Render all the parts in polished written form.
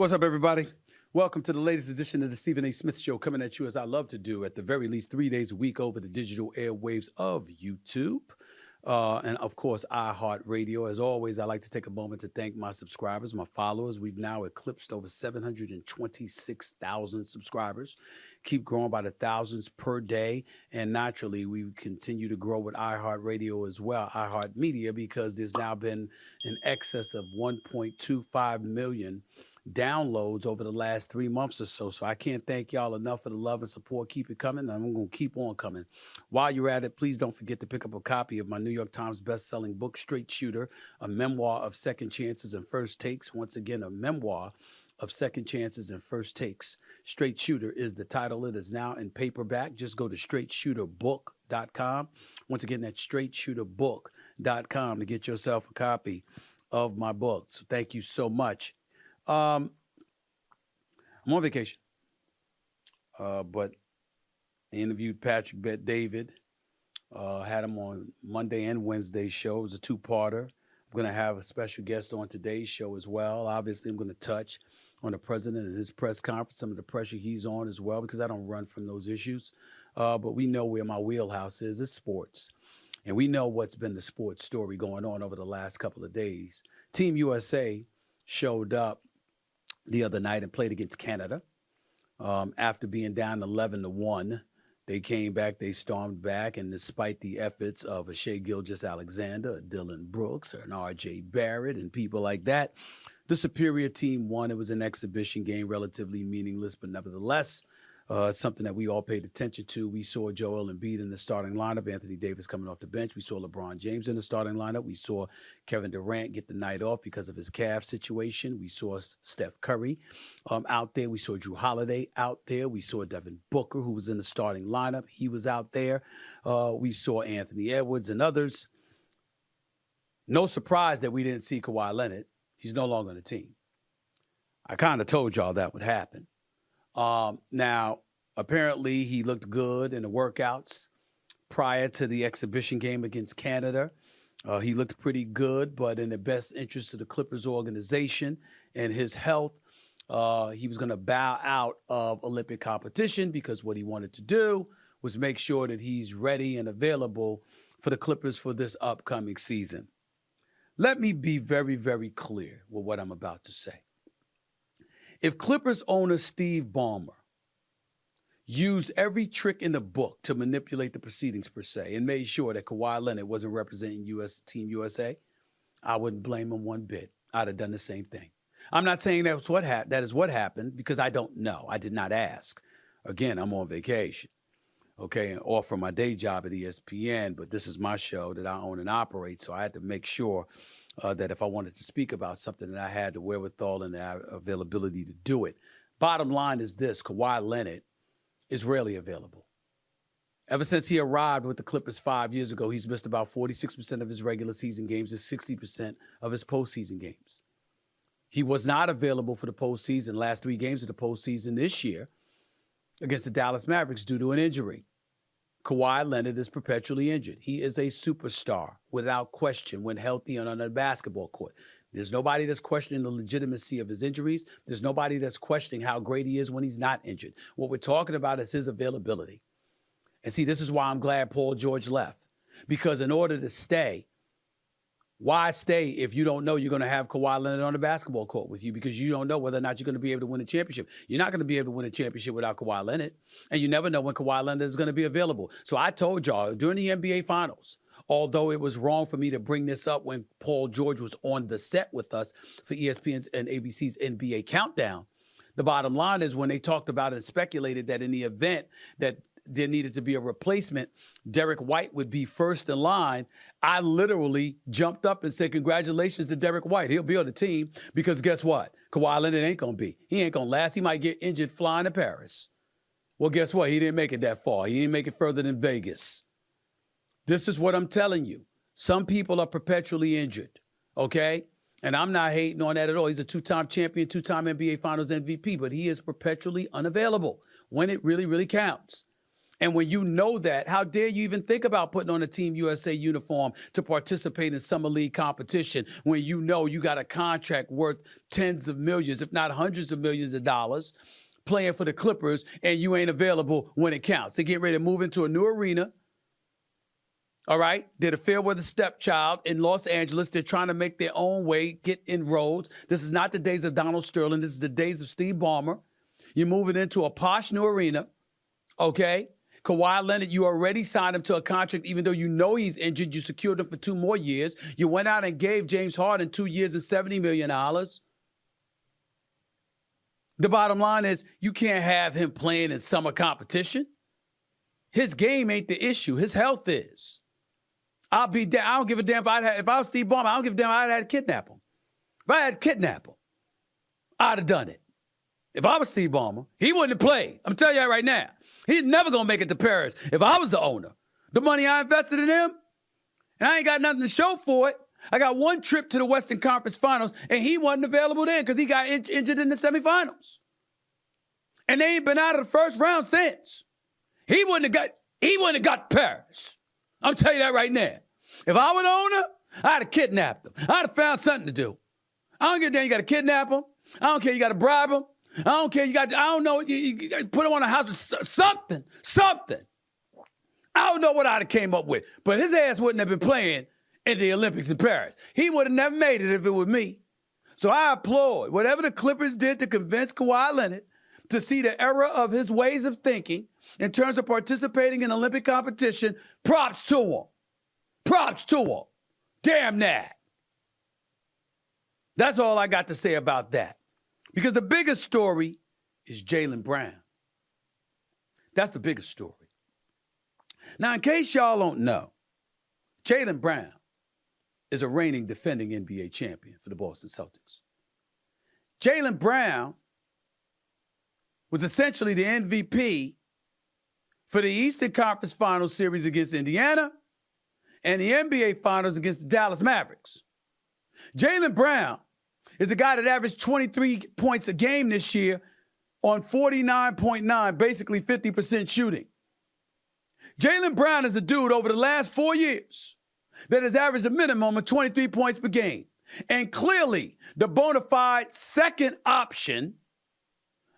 What's up, everybody? Welcome to the latest edition of the Stephen A. Smith Show, coming at you as I love to do at the very least 3 days a week over the digital airwaves of YouTube. And of course, iHeartRadio. As always, I like to take a moment to thank my subscribers, my followers. We've now eclipsed over 726,000 subscribers. Keep growing by the thousands per day. And naturally, we continue to grow with iHeartRadio as well, iHeartMedia, because there's now been in excess of 1.25 million downloads over the last 3 months or so. So I can't thank y'all enough for the love and support. Keep it coming. I'm going to keep on coming. While you're at it, please don't forget to pick up a copy of my New York Times best-selling book, Straight Shooter, a memoir of second chances and first takes. Once again, a memoir of second chances and first takes. Straight Shooter is the title. It is now in paperback. Just go to straightshooterbook.com. Once again, that's straightshooterbook.com to get yourself a copy of my book. So thank you so much. I'm on vacation, but I interviewed Patrick Bet-David, had him on Monday and Wednesday's show. It was a two-parter. I'm going to have a special guest on today's show as well. Obviously, I'm going to touch on the president and his press conference, some of the pressure he's on as well, because I don't run from those issues. But we know where my wheelhouse is. It's sports. And we know what's been the sports story going on over the last couple of days. Team USA showed up the other night and played against Canada. After being down 11-1, they came back, they stormed back, and despite the efforts of a Shai Gilgeous-Alexander, a Dylan Brooks, or an R.J. Barrett, and people like that, the superior team won. It was an exhibition game, relatively meaningless, but nevertheless, something that we all paid attention to. We saw Joel Embiid in the starting lineup, Anthony Davis coming off the bench. We saw LeBron James in the starting lineup. We saw Kevin Durant get the night off because of his calf situation. We saw Steph Curry out there. We saw Drew Holiday out there. We saw Devin Booker, who was in the starting lineup. He was out there. We saw Anthony Edwards and others. No surprise that we didn't see Kawhi Leonard. He's no longer on the team. I kind of told y'all that would happen. Now, apparently he looked good in the workouts prior to the exhibition game against Canada. He looked pretty good, but in the best interest of the Clippers organization and his health, he was going to bow out of Olympic competition because what he wanted to do was make sure that he's ready and available for the Clippers for this upcoming season. Let me be very, very clear with what I'm about to say. If Clippers owner Steve Ballmer used every trick in the book to manipulate the proceedings per se and made sure that Kawhi Leonard wasn't representing Team USA, I wouldn't blame him one bit. I'd have done the same thing. I'm not saying that is what happened because I don't know. I did not ask. Again, I'm on vacation, okay, or from my day job at ESPN, but this is my show that I own and operate, so I had to make sure that if I wanted to speak about something, that I had the wherewithal and the availability to do it. Bottom line is this: Kawhi Leonard is rarely available. Ever since he arrived with the Clippers 5 years ago, he's missed about 46% of his regular season games and 60% of his postseason games. He was not available for the postseason, last 3 games of the postseason this year against the Dallas Mavericks due to an injury. Kawhi Leonard is perpetually injured. He is a superstar without question when healthy and on a basketball court. There's nobody that's questioning the legitimacy of his injuries. There's nobody that's questioning how great he is when he's not injured. What we're talking about is his availability. And see, this is why I'm glad Paul George left. Because in order to stay, why stay if you don't know you're going to have Kawhi Leonard on the basketball court with you, because you don't know whether or not you're going to be able to win a championship. You're not going to be able to win a championship without Kawhi Leonard, and you never know when Kawhi Leonard is going to be available. So I told y'all during the NBA Finals, although it was wrong for me to bring this up when Paul George was on the set with us for ESPN's and ABC's NBA Countdown, the bottom line is when they talked about and speculated that in the event that there needed to be a replacement, Derrick White would be first in line, I literally jumped up and said, congratulations to Derrick White. He'll be on the team because guess what? Kawhi Leonard ain't going to be. He ain't going to last. He might get injured flying to Paris. Well, guess what? He didn't make it that far. He didn't make it further than Vegas. This is what I'm telling you. Some people are perpetually injured, okay? And I'm not hating on that at all. He's a 2-time champion, 2-time NBA Finals MVP, but he is perpetually unavailable when it really, really counts. And when you know that, how dare you even think about putting on a Team USA uniform to participate in summer league competition when you know you got a contract worth tens of millions, if not hundreds of millions of dollars, playing for the Clippers, and you ain't available when it counts. They get ready to move into a new arena. All right? They're the Fairweather stepchild in Los Angeles. They're trying to make their own way, get inroads. This is not the days of Donald Sterling. This is the days of Steve Ballmer. You're moving into a posh new arena, okay? Kawhi Leonard, you already signed him to a contract, even though you know he's injured. You secured him for 2 more years. You went out and gave James Harden 2 years and $70 million. The bottom line is you can't have him playing in summer competition. His game ain't the issue. His health is. I don't give a damn if I was Steve Ballmer. I don't give a damn if I'd had to kidnap him. If I had to kidnap him, I'd have done it. If I was Steve Ballmer, he wouldn't have played. I'm telling you that right now. He's never going to make it to Paris. If I was the owner, the money I invested in him, and I ain't got nothing to show for it. I got 1 trip to the Western Conference Finals, and he wasn't available then because he got injured in the semifinals. And they ain't been out of the first round since. He wouldn't have got Paris. I'm telling you that right now. If I were the owner, I'd have kidnapped him. I'd have found something to do. I don't give a damn you got to kidnap him. I don't care you got to bribe him. I don't care. I don't know. You put him on a house with something. I don't know what I'd have came up with. But his ass wouldn't have been playing in the Olympics in Paris. He would have never made it if it was me. So I applaud whatever the Clippers did to convince Kawhi Leonard to see the error of his ways of thinking in terms of participating in Olympic competition. Props to him. Props to him. Damn that. That's all I got to say about that. Because the biggest story is Jaylen Brown. That's the biggest story. Now, in case y'all don't know, Jaylen Brown is a reigning defending NBA champion for the Boston Celtics. Jaylen Brown was essentially the MVP for the Eastern Conference Finals series against Indiana and the NBA Finals against the Dallas Mavericks. Jaylen Brown is the guy that averaged 23 points a game this year on 49.9, basically 50% shooting. Jaylen Brown is a dude over the last 4 years that has averaged a minimum of 23 points per game. And clearly the bona fide second option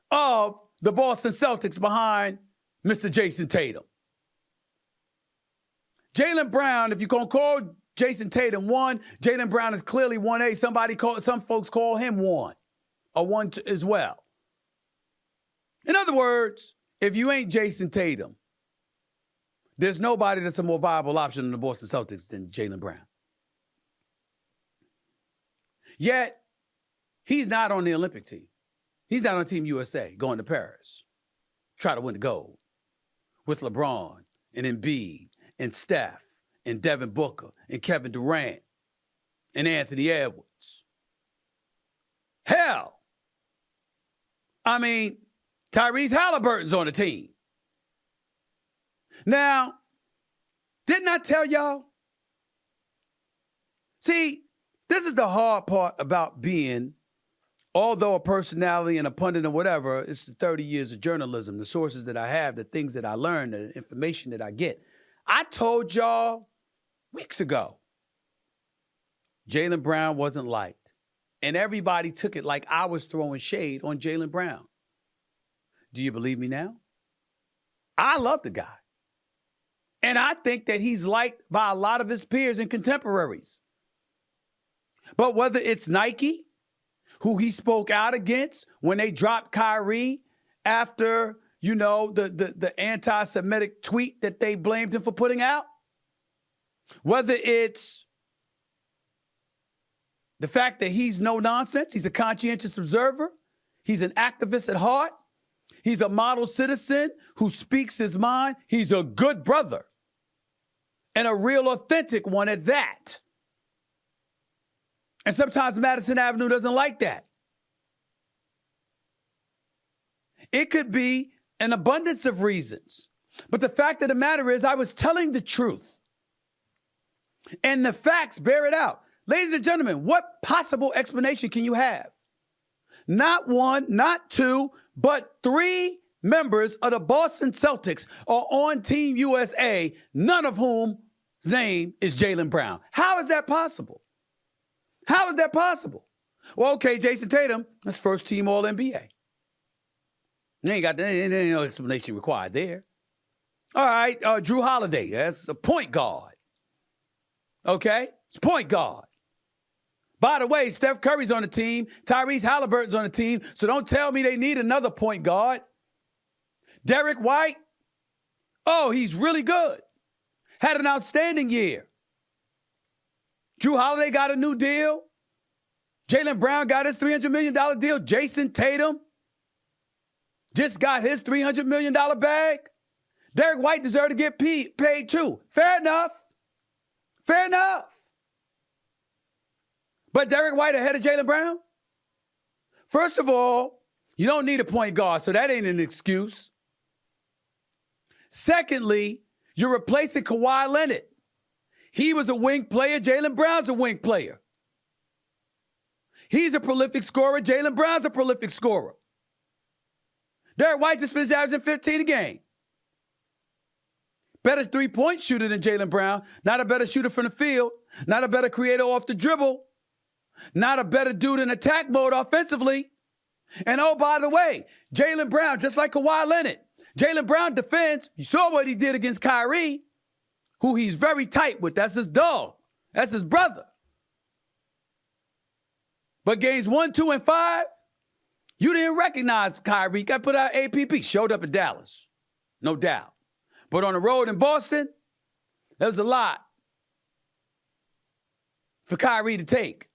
of the Boston Celtics behind Mr. Jason Tatum. Jaylen Brown, if you're going to call Jason Tatum 1, Jaylen Brown is clearly 1A. Some folks call him 1 or 1 as well. In other words, if you ain't Jason Tatum, there's nobody that's a more viable option in the Boston Celtics than Jaylen Brown. Yet, he's not on the Olympic team. He's not on Team USA going to Paris. Try to win the gold with LeBron and Embiid and Steph and Devin Booker and Kevin Durant and Anthony Edwards. Hell, Tyrese Halliburton's on the team. Now, didn't I tell y'all? See, this is the hard part about being, although a personality and a pundit and whatever, it's the 30 years of journalism, the sources that I have, the things that I learned, the information that I get. I told y'all weeks ago, Jaylen Brown wasn't liked. And everybody took it like I was throwing shade on Jaylen Brown. Do you believe me now? I love the guy. And I think that he's liked by a lot of his peers and contemporaries. But whether it's Nike, who he spoke out against when they dropped Kyrie after, the anti-Semitic tweet that they blamed him for putting out, whether it's the fact that he's no nonsense, he's a conscientious observer, he's an activist at heart, he's a model citizen who speaks his mind, he's a good brother and a real authentic one at that. And sometimes Madison Avenue doesn't like that. It could be an abundance of reasons. But the fact of the matter is I was telling the truth. And the facts bear it out. Ladies and gentlemen, what possible explanation can you have? Not 1, not 2, but 3 members of the Boston Celtics are on Team USA, none of whom's name is Jaylen Brown. How is that possible? How is that possible? Well, okay, Jason Tatum, that's first team All-NBA. There ain't no explanation required there. All right, Drew Holiday, that's a point guard. Okay, it's point guard. By the way, Steph Curry's on the team. Tyrese Halliburton's on the team. So don't tell me they need another point guard. Derrick White, oh, he's really good. Had an outstanding year. Drew Holiday got a new deal. Jaylen Brown got his $300 million deal. Jason Tatum just got his $300 million bag. Derrick White deserved to get paid too. Fair enough. Fair enough. But Derrick White ahead of Jaylen Brown? First of all, you don't need a point guard, so that ain't an excuse. Secondly, you're replacing Kawhi Leonard. He was a wing player. Jaylen Brown's a wing player. He's a prolific scorer. Jaylen Brown's a prolific scorer. Derrick White just finished averaging 15 a game. Better three-point shooter than Jaylen Brown. Not a better shooter from the field. Not a better creator off the dribble. Not a better dude in attack mode offensively. And oh, by the way, Jaylen Brown, just like Kawhi Leonard, Jaylen Brown defends. You saw what he did against Kyrie, who he's very tight with. That's his dog. That's his brother. But games 1, 2, and 5, you didn't recognize Kyrie. Got put out APP. Showed up in Dallas. No doubt. But on the road in Boston, there was a lot for Kyrie to take.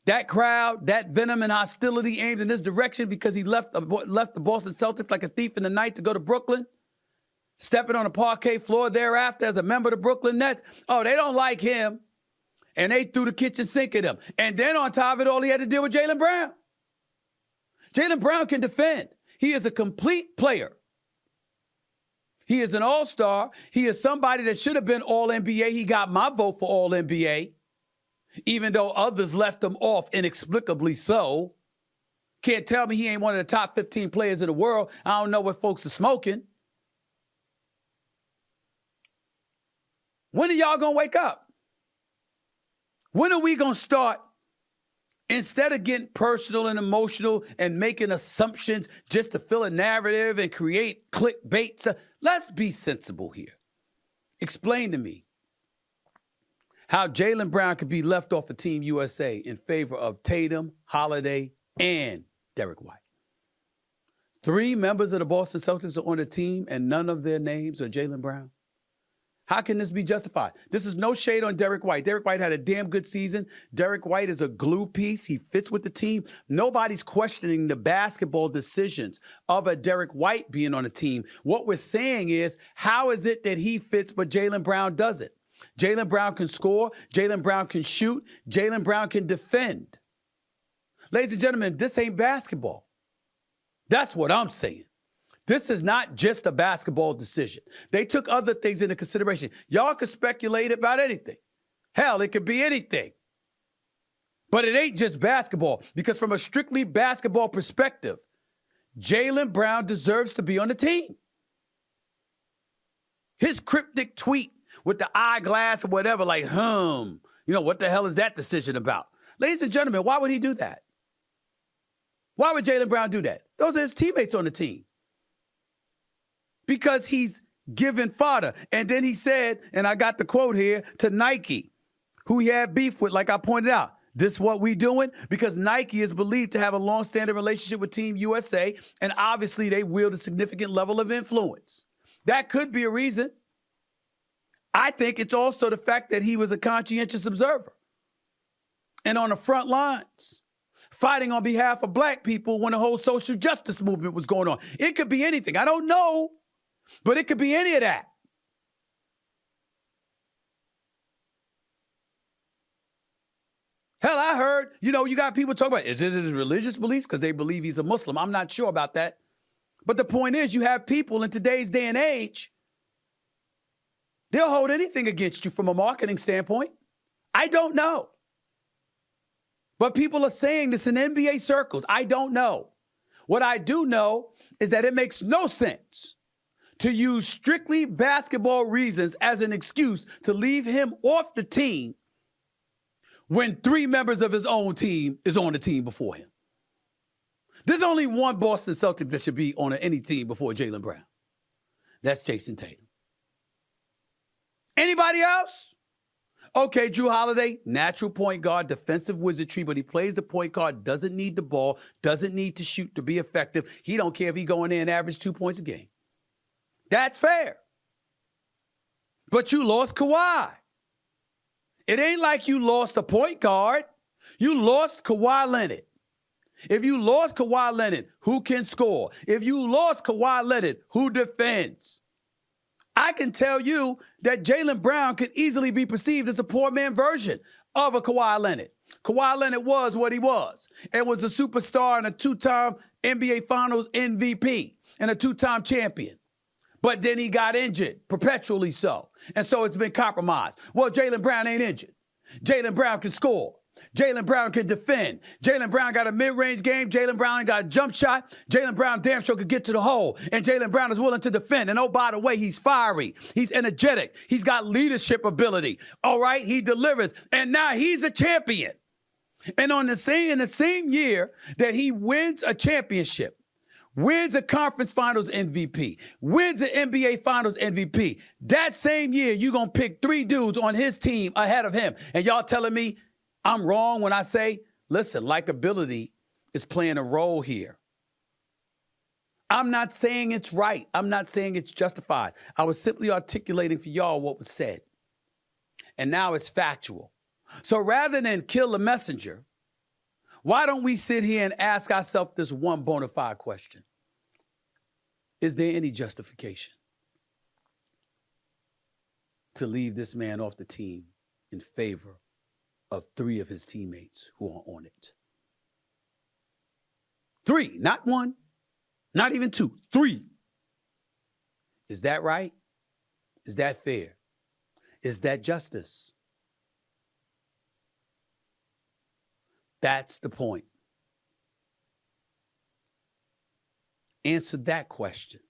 That crowd, that venom and hostility aimed in this direction because he left the Boston Celtics like a thief in the night to go to Brooklyn, stepping on a parquet floor thereafter as a member of the Brooklyn Nets. Oh, they don't like him, and they threw the kitchen sink at him. And then on top of it all, he had to deal with Jaylen Brown. Jaylen Brown can defend. He is a complete player. He is an all-star. He is somebody that should have been All-NBA. He got my vote for All-NBA. Even though others left him off inexplicably so. Can't tell me he ain't one of the top 15 players in the world. I don't know what folks are smoking. When are y'all going to wake up? When are we going to start, instead of getting personal and emotional and making assumptions just to fill a narrative and create clickbait, let's be sensible here. Explain to me how Jaylen Brown could be left off of Team USA in favor of Tatum, Holiday, and Derrick White. 3 members of the Boston Celtics are on the team, and none of their names are Jaylen Brown. How can this be justified? This is no shade on Derrick White. Derrick White had a damn good season. Derrick White is a glue piece. He fits with the team. Nobody's questioning the basketball decisions of a Derrick White being on the team. What we're saying is, how is it that he fits but Jaylen Brown doesn't? Jaylen Brown can score. Jaylen Brown can shoot. Jaylen Brown can defend. Ladies and gentlemen, this ain't basketball. That's what I'm saying. This is not just a basketball decision. They took other things into consideration. Y'all could speculate about anything. Hell, it could be anything. But it ain't just basketball, because from a strictly basketball perspective, Jaylen Brown deserves to be on the team. His cryptic tweet with the eyeglass or whatever, like, what the hell is that decision about? Ladies and gentlemen, why would he do that? Why would Jaylen Brown do that? Those are his teammates on the team. Because he's given fodder. And then he said, and I got the quote here, to Nike, who he had beef with, like I pointed out. This is what we doing? Because Nike is believed to have a long-standing relationship with Team USA, and obviously they wield a significant level of influence. That could be a reason. I think it's also the fact that he was a conscientious observer and on the front lines, fighting on behalf of black people when the whole social justice movement was going on. It could be anything. I don't know, but it could be any of that. Hell, I heard, you got people talking about, is it his religious beliefs? Because they believe he's a Muslim. I'm not sure about that. But the point is, you have people in today's day and age, they'll hold anything against you from a marketing standpoint. I don't know. But people are saying this in NBA circles. I don't know. What I do know is that it makes no sense to use strictly basketball reasons as an excuse to leave him off the team when 3 members of his own team is on the team before him. There's only one Boston Celtics that should be on any team before Jaylen Brown. That's Jason Tatum. Anybody else? Okay, Drew Holiday, natural point guard, defensive wizardry, but he plays the point guard, doesn't need the ball, doesn't need to shoot to be effective. He don't care if he go in there and average 2 points a game. That's fair. But you lost Kawhi. It ain't like you lost a point guard. You lost Kawhi Leonard. If you lost Kawhi Leonard, who can score? If you lost Kawhi Leonard, who defends? I can tell you that Jaylen Brown could easily be perceived as a poor man version of a Kawhi Leonard. Kawhi Leonard was what he was and was a superstar and a 2-time NBA Finals MVP and a 2-time champion. But then he got injured, perpetually so. And so it's been compromised. Well, Jaylen Brown ain't injured. Jaylen Brown can score. Jaylen Brown can defend. Jaylen Brown got a mid-range game. Jaylen Brown got a jump shot. Jaylen Brown damn sure could get to the hole. And Jaylen Brown is willing to defend. And oh, by the way, he's fiery. He's energetic. He's got leadership ability. All right, he delivers. And now he's a champion. And in the same year that he wins a championship, wins a conference finals MVP, wins an NBA finals MVP, that same year you're going to pick 3 dudes on his team ahead of him. And y'all telling me I'm wrong when I say, listen, likability is playing a role here. I'm not saying it's right. I'm not saying it's justified. I was simply articulating for y'all what was said. And now it's factual. So rather than kill the messenger, why don't we sit here and ask ourselves this one bona fide question? Is there any justification to leave this man off the team in favor of 3 of his teammates who are on it? 3, not 1, not even 2, 3. Is that right? Is that fair? Is that justice? That's the point. Answer that question.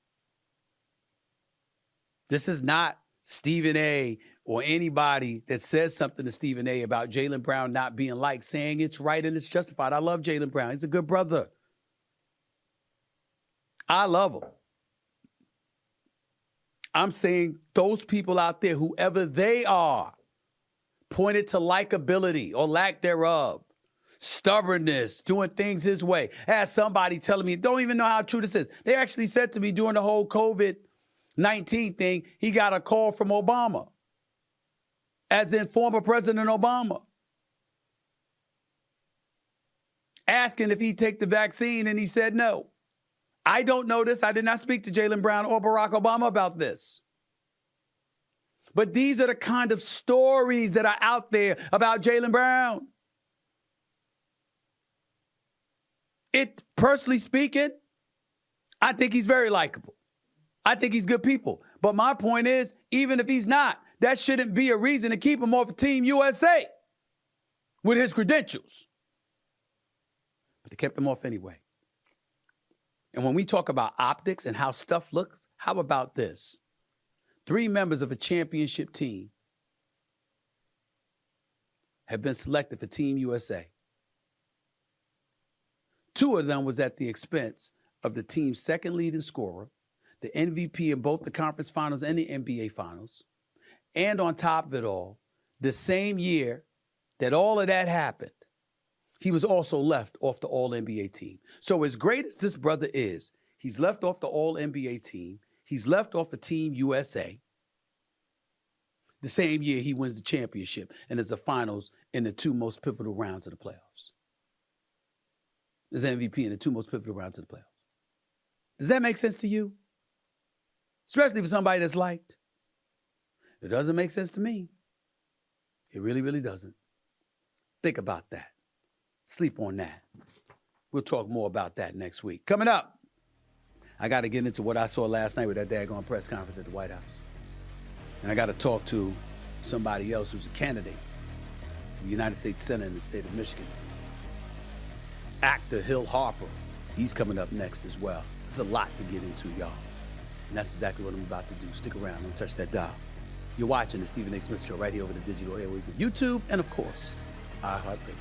This is not Stephen A. or anybody that says something to Stephen A. about Jaylen Brown not being liked, saying it's right and it's justified. I love Jaylen Brown. He's a good brother. I love him. I'm saying those people out there, whoever they are, pointed to likability or lack thereof, stubbornness, doing things his way. I had somebody telling me, don't even know how true this is. They actually said to me during the whole COVID-19 thing, he got a call from Obama, as in former President Obama, asking if he'd take the vaccine, and he said no. I don't know this. I did not speak to Jaylen Brown or Barack Obama about this. But these are the kind of stories that are out there about Jaylen Brown. Personally speaking, I think he's very likable. I think he's good people. But my point is, even if he's not, that shouldn't be a reason to keep him off of Team USA with his credentials. But they kept him off anyway. And when we talk about optics and how stuff looks, how about this? 3 members of a championship team have been selected for Team USA. 2 of them was at the expense of the team's second leading scorer, the MVP in both the conference finals and the NBA finals. And on top of it all, the same year that all of that happened, he was also left off the All-NBA team. So as great as this brother is, he's left off the All-NBA team. He's left off of Team USA. The same year he wins the championship and is the finals in the 2 most pivotal rounds of the playoffs. Is MVP in the 2 most pivotal rounds of the playoffs. Does that make sense to you? Especially for somebody that's liked. It doesn't make sense to me. It really, really doesn't. Think about that. Sleep on that. We'll talk more about that next week. Coming up, I got to get into what I saw last night with that daggone press conference at the White House. And I got to talk to somebody else who's a candidate for the United States Senate in the state of Michigan. Actor Hill Harper He's coming up next as well. There's a lot to get into, y'all. And that's exactly what I'm about to do. Stick around. Don't touch that dial. You're watching the Stephen A. Smith Show right here over the digital airways of YouTube and, of course, iHeartRadio.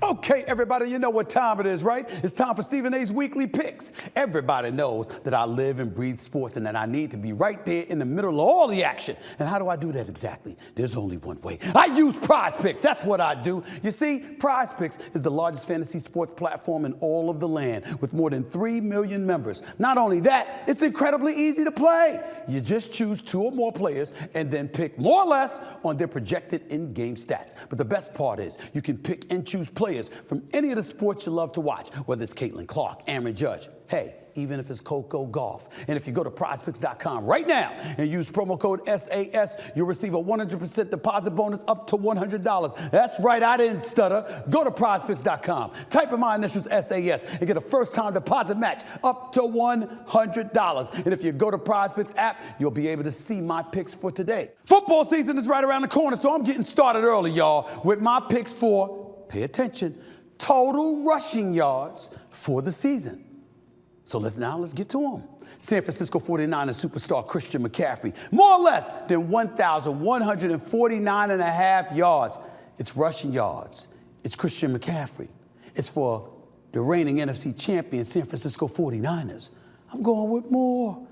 Okay, everybody, you know what time it is, right? It's time for Stephen A's Weekly Picks. Everybody knows that I live and breathe sports and that I need to be right there in the middle of all the action. And how do I do that exactly? There's only one way. I use PrizePicks. That's what I do. You see, PrizePicks is the largest fantasy sports platform in all of the land with more than 3 million members. Not only that, it's incredibly easy to play. You just choose 2 or more players and then pick more or less on their projected in-game stats. But the best part is you can pick and choose players from any of the sports you love to watch, whether it's Caitlin Clark, Aaron Judge, hey, even if it's Coco Golf. And if you go to PrizePicks.com right now and use promo code SAS, you'll receive a 100% deposit bonus up to $100. That's right, I didn't stutter. Go to PrizePicks.com, type in my initials SAS, and get a first-time deposit match up to $100. And if you go to PrizePicks app, you'll be able to see my picks for today. Football season is right around the corner, so I'm getting started early, y'all, with my picks for, pay attention, total rushing yards for the season. So let's get to them. San Francisco 49ers superstar Christian McCaffrey, more or less than 1,149 and a half yards. It's rushing yards. It's Christian McCaffrey. It's for the reigning NFC champion San Francisco 49ers. I'm going with more.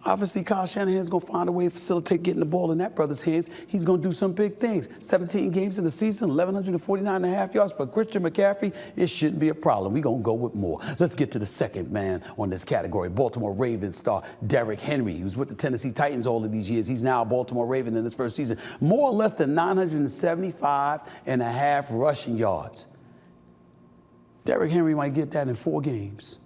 Obviously, Kyle Shanahan's going to find a way to facilitate getting the ball in that brother's hands. He's going to do some big things. 17 games in the season, 1,149 and a half yards for Christian McCaffrey. It shouldn't be a problem. We're going to go with more. Let's get to the second man on this category. Baltimore Ravens star Derrick Henry. He was with the Tennessee Titans all of these years. He's now a Baltimore Raven in his first season. More or less than 975 and a half rushing yards. Derrick Henry might get that in 4 games.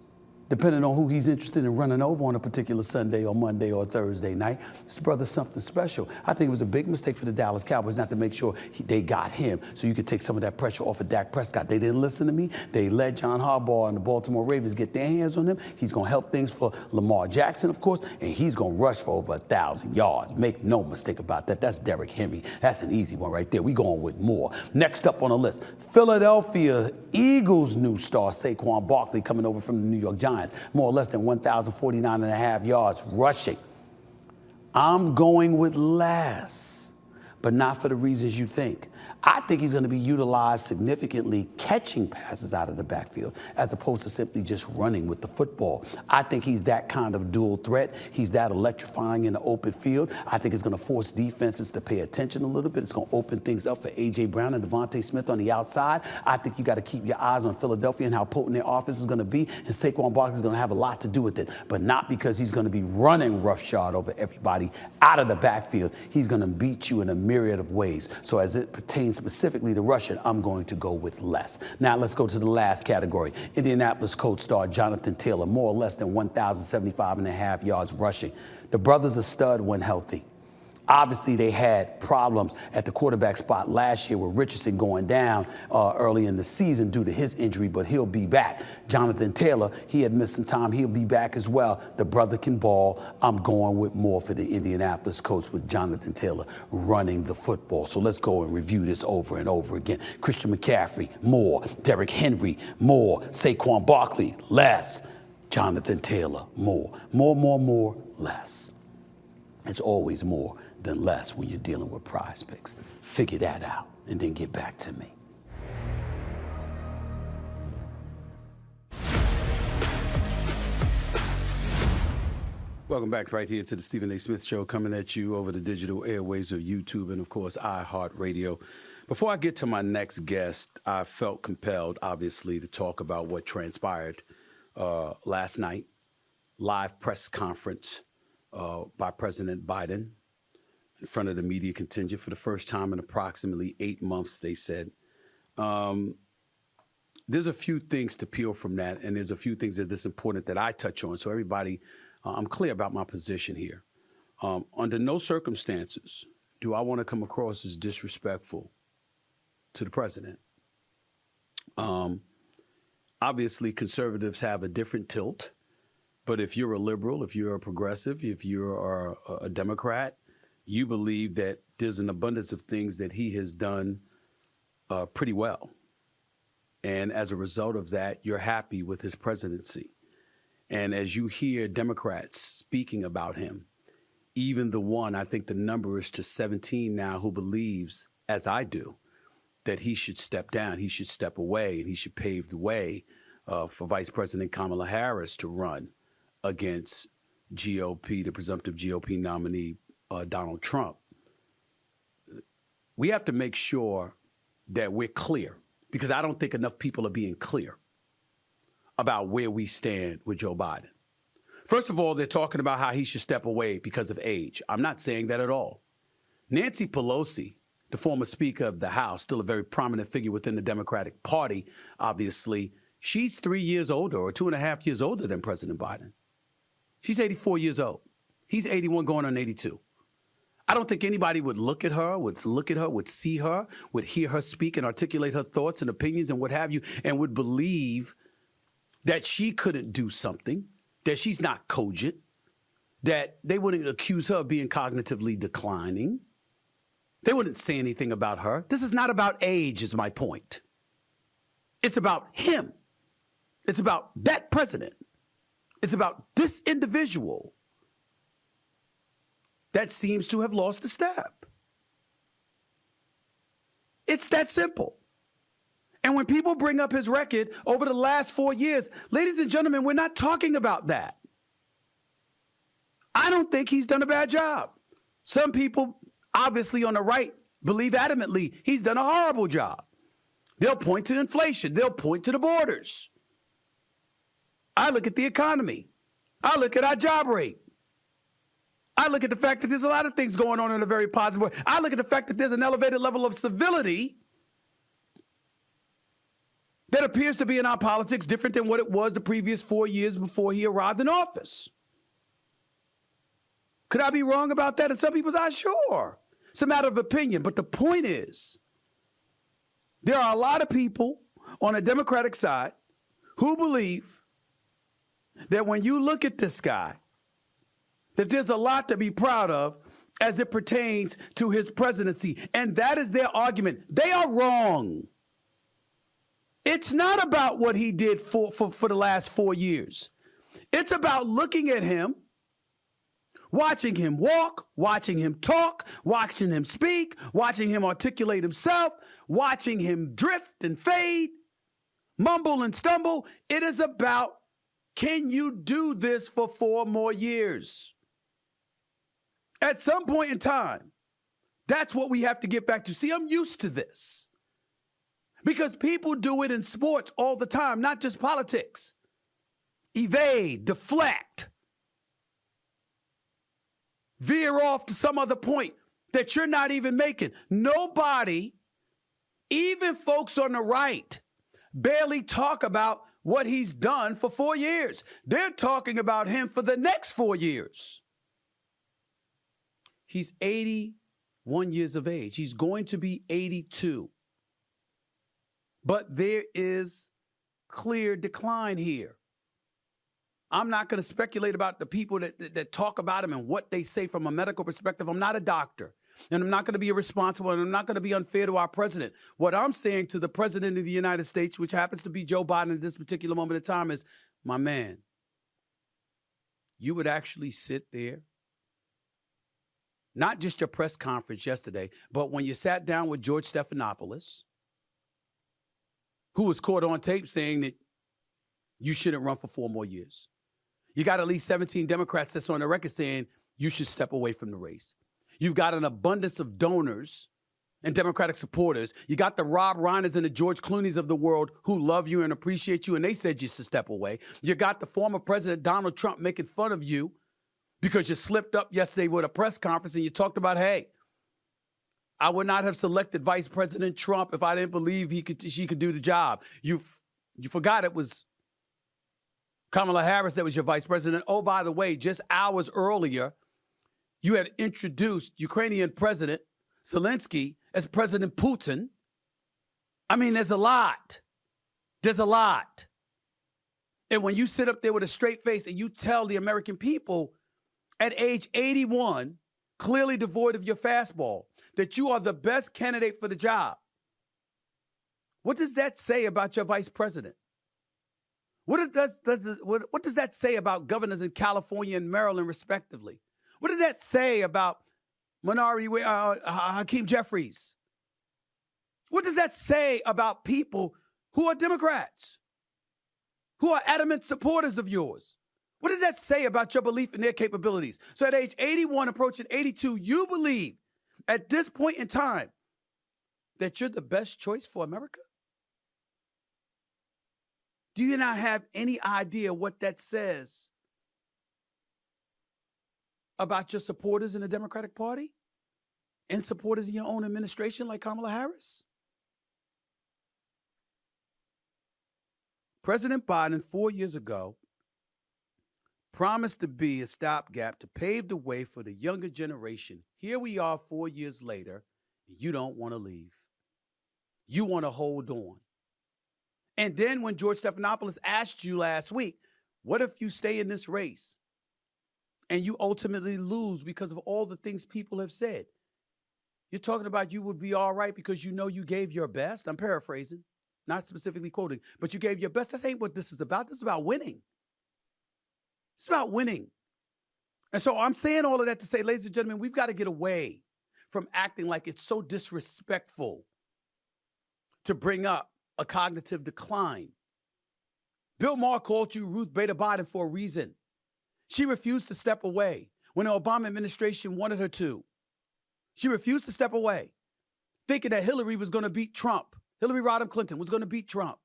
Depending on who he's interested in running over on a particular Sunday or Monday or Thursday night. This brother's something special. I think it was a big mistake for the Dallas Cowboys not to make sure they got him so you could take some of that pressure off of Dak Prescott. They didn't listen to me. They let John Harbaugh and the Baltimore Ravens get their hands on him. He's going to help things for Lamar Jackson, of course, and he's going to rush for over 1,000 yards. Make no mistake about that. That's Derrick Henry. That's an easy one right there. We're going with more. Next up on the list, Philadelphia Eagles new star Saquon Barkley coming over from the New York Giants. More or less than 1,049 and a half yards rushing. I'm going with less, but not for the reasons you think. I think he's going to be utilized significantly catching passes out of the backfield as opposed to simply just running with the football. I think he's that kind of dual threat. He's that electrifying in the open field. I think it's going to force defenses to pay attention a little bit. It's going to open things up for A.J. Brown and Devontae Smith on the outside. I think you got to keep your eyes on Philadelphia and how potent their offense is going to be, and Saquon Barkley is going to have a lot to do with it, but not because he's going to be running roughshod over everybody out of the backfield. He's going to beat you in a myriad of ways. So as it pertains specifically to rushing, I'm going to go with less. Now let's go to the last category. Indianapolis Colts star Jonathan Taylor, more or less than 1,075 and a half yards rushing. The brother's a stud when healthy. Obviously, they had problems at the quarterback spot last year with Richardson going down early in the season due to his injury, but he'll be back. Jonathan Taylor, he had missed some time. He'll be back as well. The brother can ball. I'm going with more for the Indianapolis Colts with Jonathan Taylor running the football. So let's go and review this over and over again. Christian McCaffrey, more. Derrick Henry, more. Saquon Barkley, less. Jonathan Taylor, more. More, less. It's always more than less when you're dealing with PrizePicks. Figure that out and then get back to me. Welcome back right here to the Stephen A. Smith Show, coming at you over the digital airwaves of YouTube and, of course, iHeartRadio. Before I get to my next guest, I felt compelled, obviously, to talk about what transpired last night. Live press conference by President Biden in front of the media contingent for the first time in approximately 8 months, they said. There's a few things to peel from that, and there's a few things that is important that I touch on. So everybody, I'm clear about my position here. Under no circumstances do I want to come across as disrespectful to the president. Obviously, conservatives have a different tilt. But if you're a liberal, if you're a progressive, if you're a Democrat, you believe that there's an abundance of things that he has done pretty well. And as a result of that, you're happy with his presidency. And as you hear Democrats speaking about him, even the one, I think the number is to 17 now, who believes, as I do, that he should step down, he should step away, and he should pave the way for Vice President Kamala Harris to run against GOP, the presumptive GOP nominee, Donald Trump. We have to make sure that we're clear, because I don't think enough people are being clear about where we stand with Joe Biden. First of all, they're talking about how he should step away because of age. I'm not saying that at all. Nancy Pelosi, the former Speaker of the House, still a very prominent figure within the Democratic Party, obviously, she's 3 years older or 2.5 years older than President Biden. She's 84 years old. He's 81 going on 82. I don't think anybody would look at her, would see her, would hear her speak and articulate her thoughts and opinions and what have you, and would believe that she couldn't do something, that she's not cogent, that they wouldn't accuse her of being cognitively declining. They wouldn't say anything about her. This is not about age, is my point. It's about him. It's about that president. It's about this individual that seems to have lost a step. It's that simple. And when people bring up his record over the last 4 years, ladies and gentlemen, we're not talking about that. I don't think he's done a bad job. Some people, obviously on the right, believe adamantly he's done a horrible job. They'll point to inflation. They'll point to the borders. I look at the economy. I look at our job rate. I look at the fact that there's a lot of things going on in a very positive way. I look at the fact that there's an elevated level of civility that appears to be in our politics different than what it was the previous 4 years before he arrived in office. Could I be wrong about that? And some people say, sure. It's a matter of opinion. But the point is, there are a lot of people on the Democratic side who believe that when you look at this guy, that there's a lot to be proud of as it pertains to his presidency. And that is their argument. They are wrong. It's not about what he did for the last 4 years. It's about looking at him, watching him walk, watching him talk, watching him speak, watching him articulate himself, watching him drift and fade, mumble and stumble. It is about, can you do this for 4 more years? At some point in time, that's what we have to get back to. See, I'm used to this because people do it in sports all the time, not just politics. Evade, deflect, veer off to some other point that you're not even making. Nobody, even folks on the right, barely talk about what he's done for 4 years. They're talking about him for the next 4 years. He's 81 years of age. He's going to be 82. But there is clear decline here. I'm not going to speculate about the people that talk about him and what they say from a medical perspective. I'm not a doctor, and I'm not going to be irresponsible, and I'm not going to be unfair to our president. What I'm saying to the president of the United States, which happens to be Joe Biden at this particular moment in time, is, my man, you would actually sit there, not just your press conference yesterday, but when you sat down with George Stephanopoulos, who was caught on tape saying that you shouldn't run for 4 more years. You got at least 17 Democrats that's on the record saying you should step away from the race. You've got an abundance of donors and Democratic supporters. You got the Rob Reiners and the George Clooney's of the world who love you and appreciate you, and they said you should step away. You got the former President Donald Trump making fun of you because you slipped up yesterday with a press conference and you talked about, hey, I would not have selected Vice President Trump if I didn't believe she could do the job. You forgot it was Kamala Harris that was your vice president. Oh, by the way, just hours earlier, you had introduced Ukrainian President Zelensky as President Putin. I mean, there's a lot. There's a lot. And when you sit up there with a straight face and you tell the American people at age 81 clearly devoid of your fastball, that you are the best candidate for the job. What does that say about your vice president? What does that say about governors in California and Maryland, respectively? What does that say about Hakeem Jeffries? What does that say about people who are Democrats, who are adamant supporters of yours? What does that say about your belief in their capabilities? So at age 81, approaching 82, you believe at this point in time that you're the best choice for America? Do you not have any idea what that says about your supporters in the Democratic Party and supporters in your own administration like Kamala Harris? President Biden, 4 years ago, promised to be a stopgap to pave the way for the younger generation. Here we are 4 years later, and you don't want to leave. You want to hold on. And then when George Stephanopoulos asked you last week, what if you stay in this race and you ultimately lose because of all the things people have said? You're talking about you would be all right because you know you gave your best. I'm paraphrasing, not specifically quoting, but you gave your best. That ain't what this is about. This is about winning. It's about winning. And so I'm saying all of that to say, ladies and gentlemen, we've got to get away from acting like it's so disrespectful to bring up a cognitive decline. Bill Maher called you Ruth Bader Biden for a reason. She refused to step away when the Obama administration wanted her to. She refused to step away, thinking that Hillary was going to beat Trump. Hillary Rodham Clinton was going to beat Trump.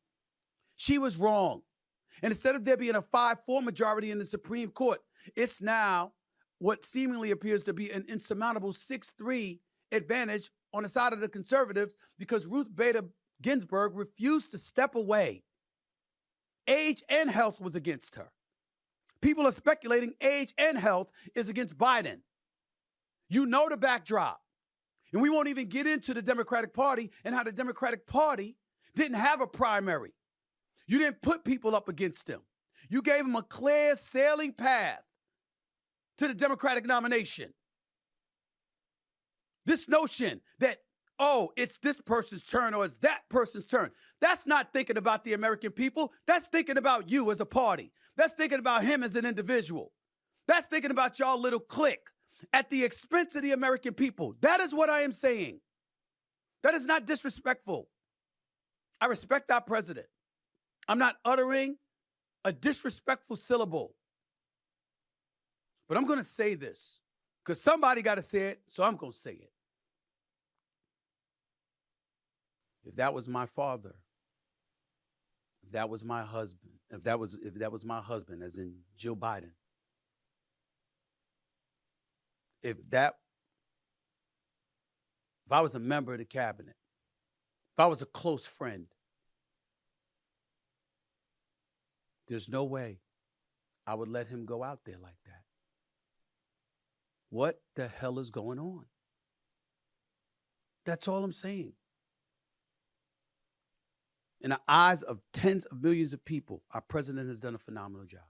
She was wrong. And instead of there being a 5-4 majority in the Supreme Court, it's now what seemingly appears to be an insurmountable 6-3 advantage on the side of the conservatives because Ruth Bader Ginsburg refused to step away. Age and health was against her. People are speculating age and health is against Biden. You know the backdrop. And we won't even get into the Democratic Party and how the Democratic Party didn't have a primary. You didn't put people up against them. You gave them a clear sailing path to the Democratic nomination. This notion that, oh, it's this person's turn or it's that person's turn. That's not thinking about the American people. That's thinking about you as a party. That's thinking about him as an individual. That's thinking about y'all little clique at the expense of the American people. That is what I am saying. That is not disrespectful. I respect our president. I'm not uttering a disrespectful syllable. But I'm going to say this because somebody got to say it, so I'm going to say it. If that was my father, if that was my husband, if that was my husband, as in Jill Biden, if I was a member of the cabinet, if I was a close friend, there's no way I would let him go out there like that. What the hell is going on? That's all I'm saying. In the eyes of tens of millions of people, our president has done a phenomenal job.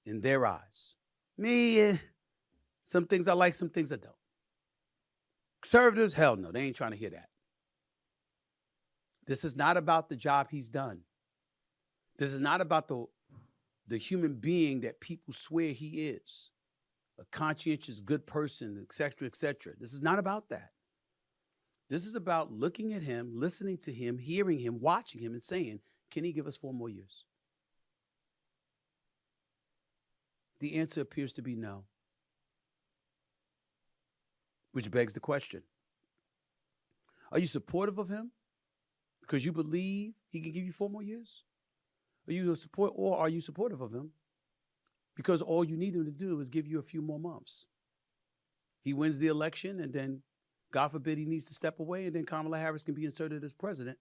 In their eyes. Me, some things I like, some things I don't. Conservatives, hell no, they ain't trying to hear that. This is not about the job he's done. This is not about the human being that people swear he is. A conscientious, good person, et cetera, et cetera. This is not about that. This is about looking at him, listening to him, hearing him, watching him, and saying, can he give us 4 more years? The answer appears to be no. Which begs the question. Are you supportive of him because you believe he can give you 4 more years? Are you supportive of him because all you need him to do is give you a few more months? He wins the election, and then, God forbid, he needs to step away, and then Kamala Harris can be inserted as president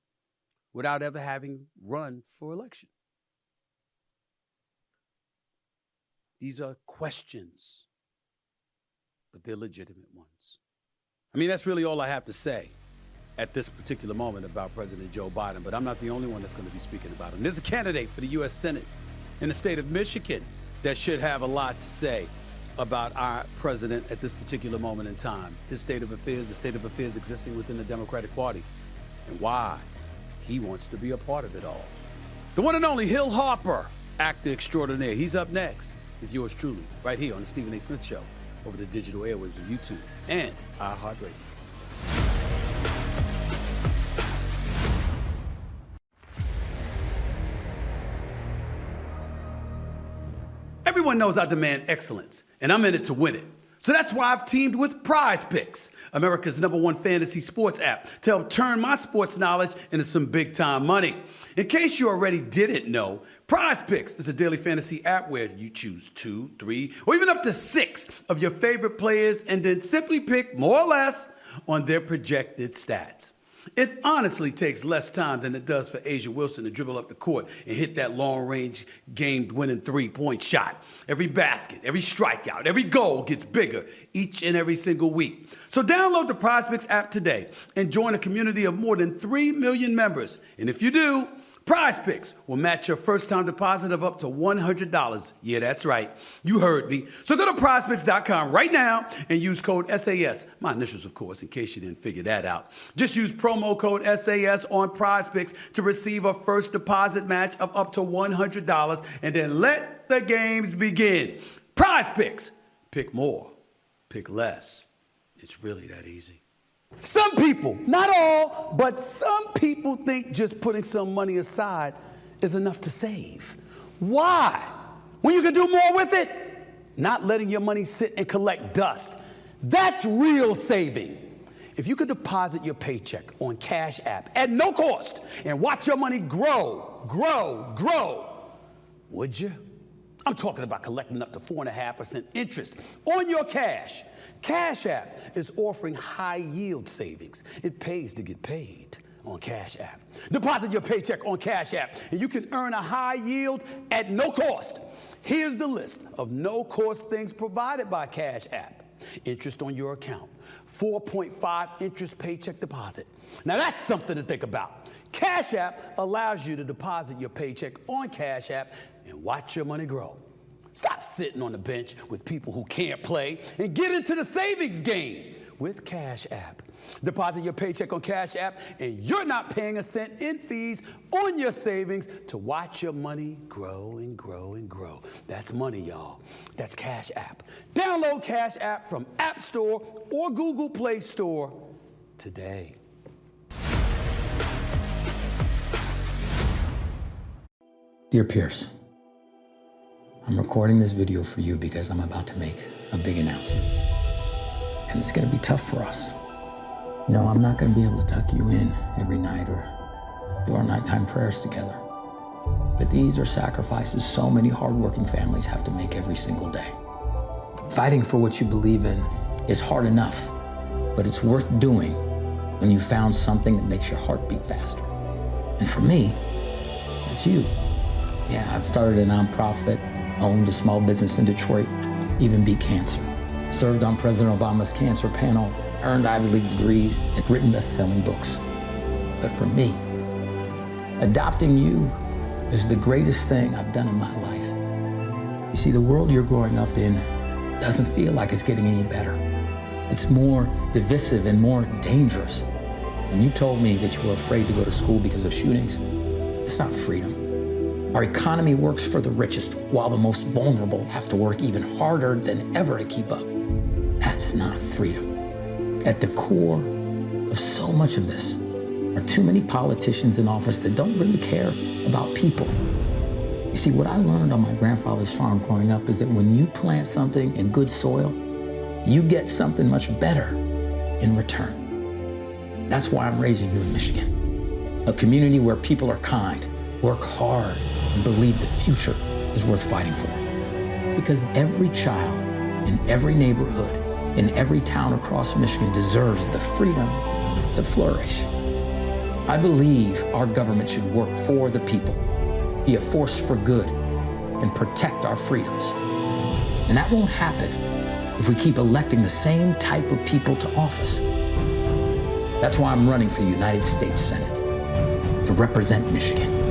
without ever having run for election. These are questions, but they're legitimate ones. I mean, that's really all I have to say at this particular moment about President Joe Biden, but I'm not the only one that's going to be speaking about him. There's a candidate for the U.S. Senate in the state of Michigan that should have a lot to say. about our president at this particular moment in time, his state of affairs, the state of affairs existing within the Democratic Party, and why he wants to be a part of it all. The one and only Hill Harper, actor extraordinaire. He's up next with yours truly, right here on the Stephen A. Smith Show, over the digital airwaves of YouTube and iHeartRadio. Everyone knows I demand excellence, and I'm in it to win it. So that's why I've teamed with PrizePicks, America's #1 fantasy sports app, to help turn my sports knowledge into some big-time money. In case you already didn't know, PrizePicks is a daily fantasy app where you choose 2, 3, or even up to 6 of your favorite players and then simply pick more or less on their projected stats. It honestly takes less time than it does for Asia Wilson to dribble up the court and hit that long-range game-winning three-point shot. Every basket, every strikeout, every goal gets bigger each and every single week. So download the PrizePicks app today and join a community of more than 3 million members. And if you do, PrizePicks will match your first-time deposit of up to $100. Yeah, that's right. You heard me. So go to PrizePicks.com right now and use code SAS. My initials, of course, in case you didn't figure that out. Just use promo code SAS on PrizePicks to receive a first deposit match of up to $100, and then let the games begin. PrizePicks. Pick more. Pick less. It's really that easy. Some people, not all, but some people think just putting some money aside is enough to save. Why? When you can do more with it? Not letting your money sit and collect dust. That's real saving. If you could deposit your paycheck on Cash App at no cost and watch your money grow, would you? I'm talking about collecting up to 4.5% interest on your cash. Cash App is offering high yield savings. It pays to get paid on Cash App. Deposit your paycheck on Cash App and you can earn a high yield at no cost. Here's the list of no-cost things provided by Cash App. Interest on your account, 4.5 interest paycheck deposit. Now that's something to think about. Cash App allows you to deposit your paycheck on Cash App and watch your money grow. Stop sitting on the bench with people who can't play and get into the savings game with Cash App. Deposit your paycheck on Cash App and you're not paying a cent in fees on your savings to watch your money grow and grow and grow. That's money, y'all. That's Cash App. Download Cash App from App Store or Google Play Store today. Dear Pierce, I'm recording this video for you because I'm about to make a big announcement. And it's gonna be tough for us. You know, I'm not gonna be able to tuck you in every night or do our nighttime prayers together. But these are sacrifices so many hardworking families have to make every single day. Fighting for what you believe in is hard enough, but it's worth doing when you found something that makes your heart beat faster. And for me, it's you. Yeah, I've started a nonprofit, owned a small business in Detroit, even beat cancer. Served on President Obama's cancer panel, earned Ivy League degrees, and written best-selling books. But for me, adopting you is the greatest thing I've done in my life. You see, the world you're growing up in doesn't feel like it's getting any better. It's more divisive and more dangerous. When you told me that you were afraid to go to school because of shootings, it's not freedom. Our economy works for the richest, while the most vulnerable have to work even harder than ever to keep up. That's not freedom. At the core of so much of this are too many politicians in office that don't really care about people. You see, what I learned on my grandfather's farm growing up is that when you plant something in good soil, you get something much better in return. That's why I'm raising you in Michigan. A community where people are kind, work hard, and believe the future is worth fighting for. Because every child in every neighborhood, in every town across Michigan deserves the freedom to flourish. I believe our government should work for the people, be a force for good, and protect our freedoms. And that won't happen if we keep electing the same type of people to office. That's why I'm running for the United States Senate, to represent Michigan.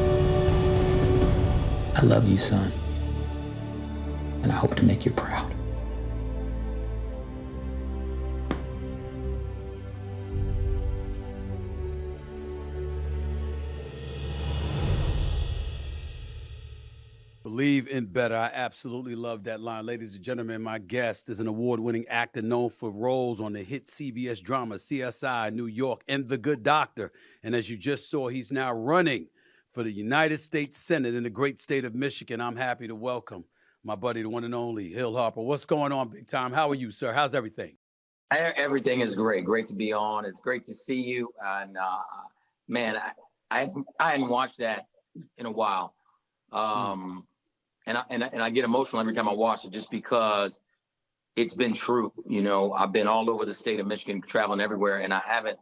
I love you, son, and I hope to make you proud. Believe in better. I absolutely love that line. Ladies and gentlemen, my guest is an award-winning actor known for roles on the hit CBS drama CSI New York and The Good Doctor. And as you just saw, he's now running for the United States Senate in the great state of Michigan. I'm happy to welcome my buddy, the one and only Hill Harper. What's going on, big time? How are you, sir? How's everything? Everything is great. Great to be on. It's great to see you. And man, I hadn't watched that in a while. And I get emotional every time I watch it, just because it's been true. You know, I've been all over the state of Michigan, traveling everywhere, and I haven't.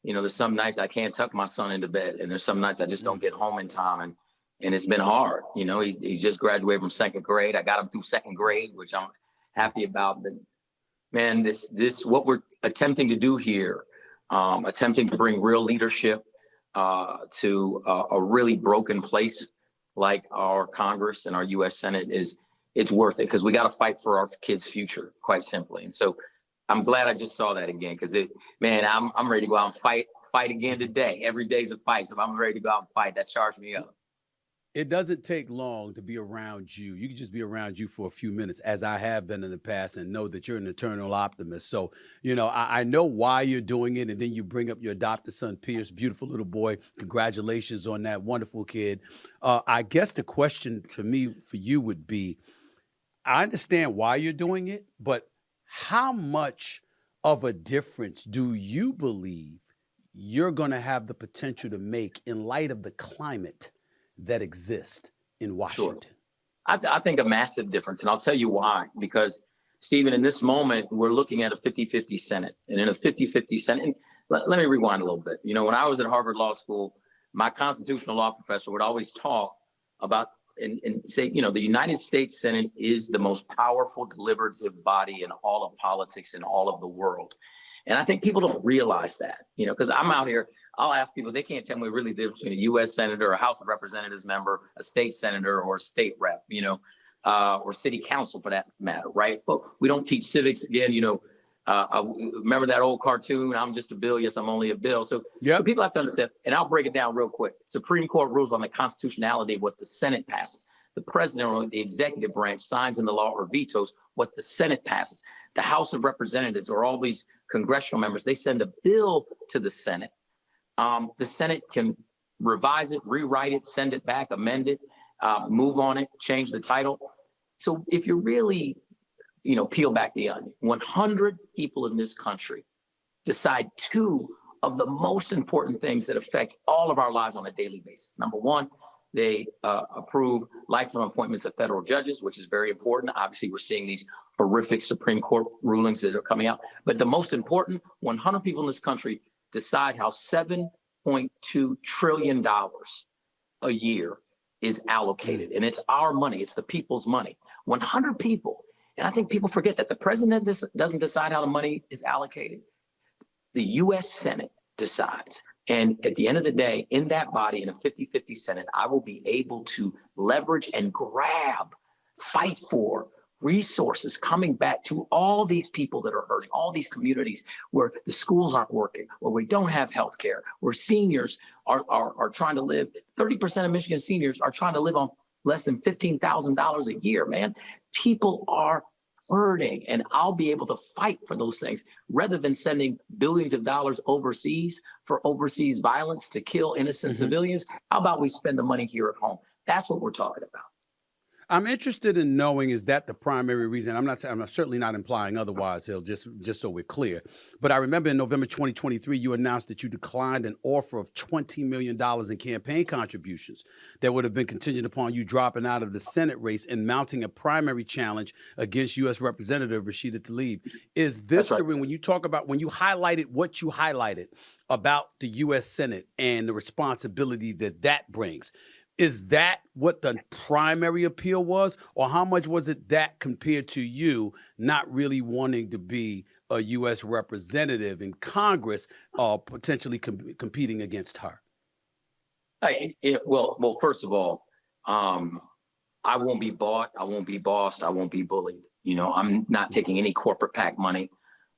You know, there's some nights I can't tuck my son into bed, and there's some nights I just don't get home in time, and it's been hard. You know, he just graduated from second grade. I got him through second grade, which I'm happy about. But man, this what we're attempting to do here, attempting to bring real leadership to a really broken place like our Congress and our U.S. Senate it's worth it, because we got to fight for our kids' future, quite simply. And so I'm glad I just saw that again, because man, I'm ready to go out and fight again today. Every day's a fight. So if I'm ready to go out and fight, that charged me up. It doesn't take long to be around you. You can just be around you for a few minutes, as I have been in the past, and know that you're an eternal optimist. So, you know, I know why you're doing it. And then you bring up your adopted son, Pierce, beautiful little boy. Congratulations on that wonderful kid. I guess the question to me for you would be, I understand why you're doing it, but how much of a difference do you believe you're going to have the potential to make in light of the climate that exist in Washington? Sure. I think a massive difference. And I'll tell you why. Because, Stephen, in this moment, we're looking at a 50-50 Senate. And in a 50-50 Senate, and let me rewind a little bit. You know, when I was at Harvard Law School, my constitutional law professor would always talk about and say, you know, the United States Senate is the most powerful deliberative body in all of politics in all of the world. And I think people don't realize that, you know, because I'm out here, I'll ask people, they can't tell me really the difference between a U.S. senator, a House of Representatives member, a state senator, or a state rep, you know, or city council for that matter, right? But we don't teach civics again, you know. I remember that old cartoon, I'm just a bill, yes, I'm only a bill. So people have to understand, and I'll break it down real quick. Supreme Court rules on the constitutionality of what the Senate passes. The president or the executive branch signs into law or vetoes what the Senate passes. The House of Representatives, or all these congressional members, they send a bill to the Senate. The Senate can revise it, rewrite it, send it back, amend it, move on it, change the title. So if you really, you know, peel back the onion, 100 people in this country decide two of the most important things that affect all of our lives on a daily basis. Number one, they approve lifetime appointments of federal judges, which is very important. Obviously, we're seeing these horrific Supreme Court rulings that are coming out. But the most important, 100 people in this country decide how $7.2 trillion a year is allocated. And it's our money. It's the people's money. 100 people. And I think people forget that the president doesn't decide how the money is allocated. The U.S. Senate decides. And at the end of the day, in that body, in a 50-50 Senate, I will be able to leverage and fight for resources coming back to all these people that are hurting, all these communities where the schools aren't working, where we don't have health care, where seniors are trying to live. 30% of Michigan seniors are trying to live on less than $15,000 a year, man. People are hurting, and I'll be able to fight for those things rather than sending billions of dollars overseas for overseas violence to kill innocent civilians. How about we spend the money here at home? That's what we're talking about. I'm interested in knowing, is that the primary reason? I'm certainly not implying otherwise, Hill, just so we're clear. But I remember in November 2023, you announced that you declined an offer of $20 million in campaign contributions that would have been contingent upon you dropping out of the Senate race and mounting a primary challenge against U.S. Representative Rashida Tlaib. Is this the when you talk about, when you highlighted what you highlighted about the U.S. Senate and the responsibility that brings, is that what the primary appeal was, or how much was it that compared to you not really wanting to be a U.S. representative in Congress, potentially competing against her? Well, first of all, I won't be bought, I won't be bossed, I won't be bullied. You know, I'm not taking any corporate PAC money.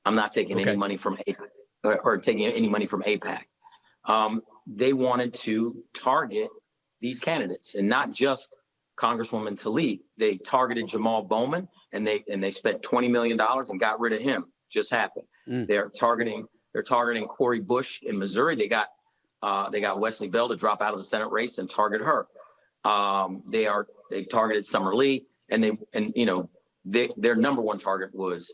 I'm not taking any money from taking any money from APAC. They wanted to target these candidates, and not just Congresswoman Tlaib. They targeted Jamal Bowman, and they spent $20 million and got rid of him. Just happened. They're targeting Cori Bush in Missouri. They got Wesley Bell to drop out of the Senate race and target her. They targeted Summer Lee, and their number one target was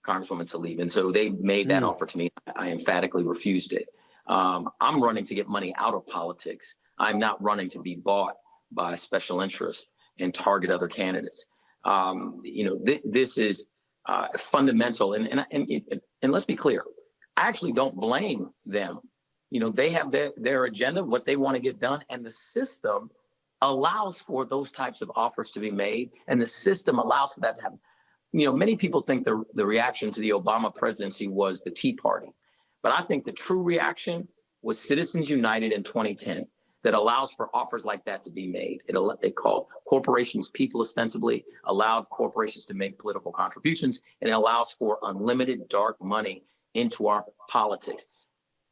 Congresswoman Tlaib. And so they made that offer to me. I emphatically refused it. I'm running to get money out of politics. I'm not running to be bought by special interests and target other candidates. This is fundamental. And let's be clear, I actually don't blame them. They have their agenda, what they want to get done, and the system allows for those types of offers to be made, and the system allows for that to happen. Many people think the reaction to the Obama presidency was the Tea Party, but I think the true reaction was Citizens United in 2010 that allows for offers like that to be made. They call corporations people ostensibly, allowed corporations to make political contributions, and it allows for unlimited dark money into our politics.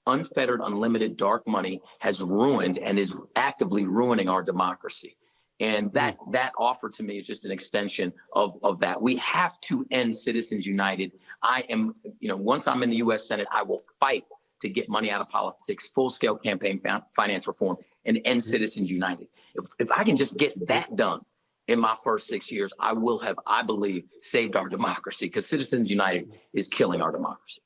Unfettered, unlimited dark money has ruined and is actively ruining our democracy. And that offer to me is just an extension of that. We have to end Citizens United. Once I'm in the U.S. Senate, I will fight to get money out of politics, full-scale campaign finance reform, and end Citizens United. If I can just get that done in my first 6 years, I will have, I believe, saved our democracy, because Citizens United is killing our democracy.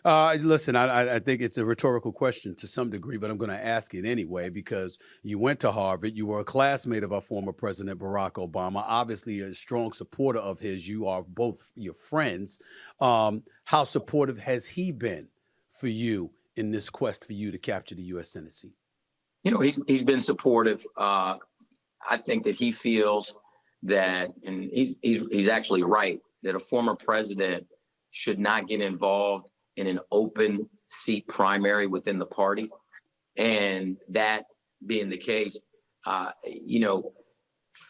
Listen, I think it's a rhetorical question to some degree, but I'm going to ask it anyway, because you went to Harvard. You were a classmate of our former president, Barack Obama, obviously a strong supporter of his. You are both your friends. How supportive has he been for you in this quest for you to capture the U.S. Senate seat? He's been supportive. I think that he feels that, and he's actually right, that a former president should not get involved in an open seat primary within the party. And that being the case,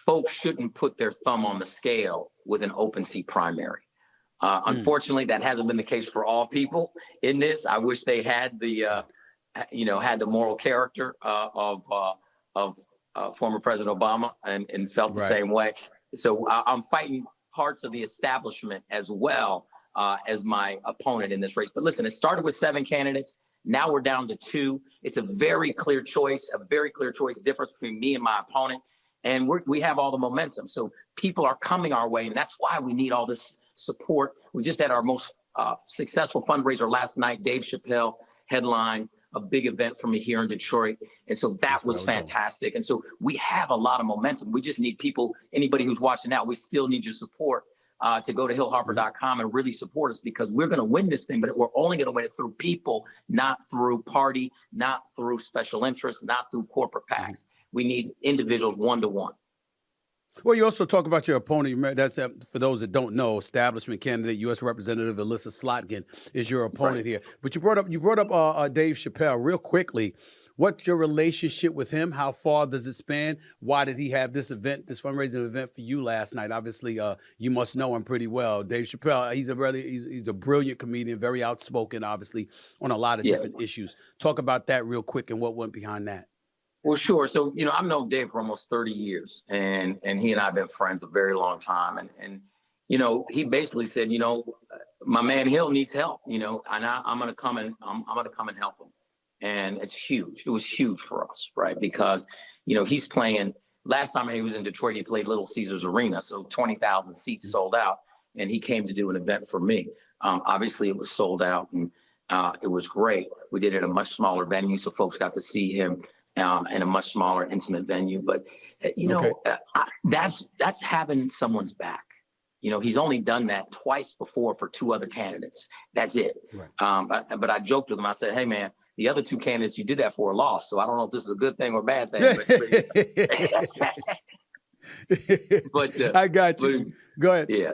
folks shouldn't put their thumb on the scale with an open seat primary. Unfortunately, that hasn't been the case for all people in this. I wish they had the moral character of former President Obama and felt the same way. So I'm fighting parts of the establishment as well as my opponent in this race. But listen, it started with 7 candidates. Now we're down to 2. It's a very clear choice, difference between me and my opponent. And we have all the momentum. So people are coming our way, and that's why we need all this support. We just had our most successful fundraiser last night. Dave Chappelle headlined a big event for me here in Detroit. And so that was fantastic. And so we have a lot of momentum. We just need people, anybody who's watching now, we still need your support to go to hillharper.com and really support us, because we're going to win this thing, but we're only going to win it through people, not through party, not through special interests, not through corporate PACs. We need individuals one-to-one. Well, you also talk about your opponent. That's for those that don't know, establishment candidate, U.S. Representative Alyssa Slotkin is your opponent here. But you brought up Dave Chappelle real quickly. What's your relationship with him? How far does it span? Why did he have this event, this fundraising event for you last night? Obviously, you must know him pretty well. Dave Chappelle, he's a brilliant comedian, very outspoken, obviously, on a lot of different issues. Talk about that real quick and what went behind that. Well, sure. So, I've known Dave for almost 30 years, and he and I have been friends a very long time. And he basically said, my man Hill needs help, and I'm going to come and help him. And it's huge. It was huge for us, right? Because, he's playing. Last time he was in Detroit, he played Little Caesars Arena, so 20,000 seats sold out, and he came to do an event for me. Obviously, it was sold out, and it was great. We did it at a much smaller venue, so folks got to see him in a much smaller, intimate venue. But that's having someone's back. He's only done that twice before for 2 other candidates. That's it. Right. But I joked with him. I said, "Hey, man, the other 2 candidates you did that for lost. So I don't know if this is a good thing or a bad thing." But I got you. Go ahead. Yeah.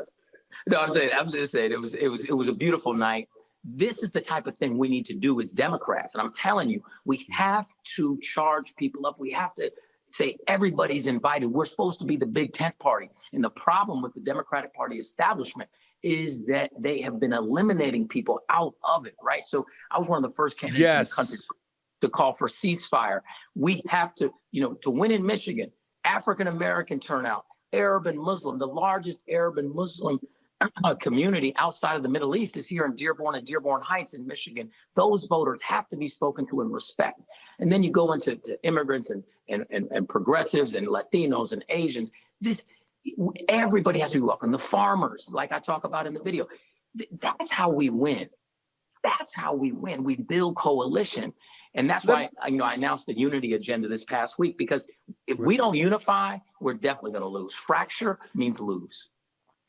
No, I'm just saying it was a beautiful night. This is the type of thing we need to do as Democrats. And I'm telling you, we have to charge people up. We have to say everybody's invited. We're supposed to be the big tent party. And the problem with the Democratic Party establishment is that they have been eliminating people out of it, right? So I was one of the first candidates in the country to call for a ceasefire. We have to, to win in Michigan, African-American turnout, Arab and Muslim. The largest Arab and Muslim community outside of the Middle East is here in Dearborn and Dearborn Heights in Michigan. Those voters have to be spoken to and respect. And then you go into immigrants and progressives and Latinos and Asians. Everybody has to be welcome. The farmers, like I talk about in the video. That's how we win. That's how we win. We build coalition. And that's why I announced the unity agenda this past week, because if we don't unify, we're definitely going to lose. Fracture means lose.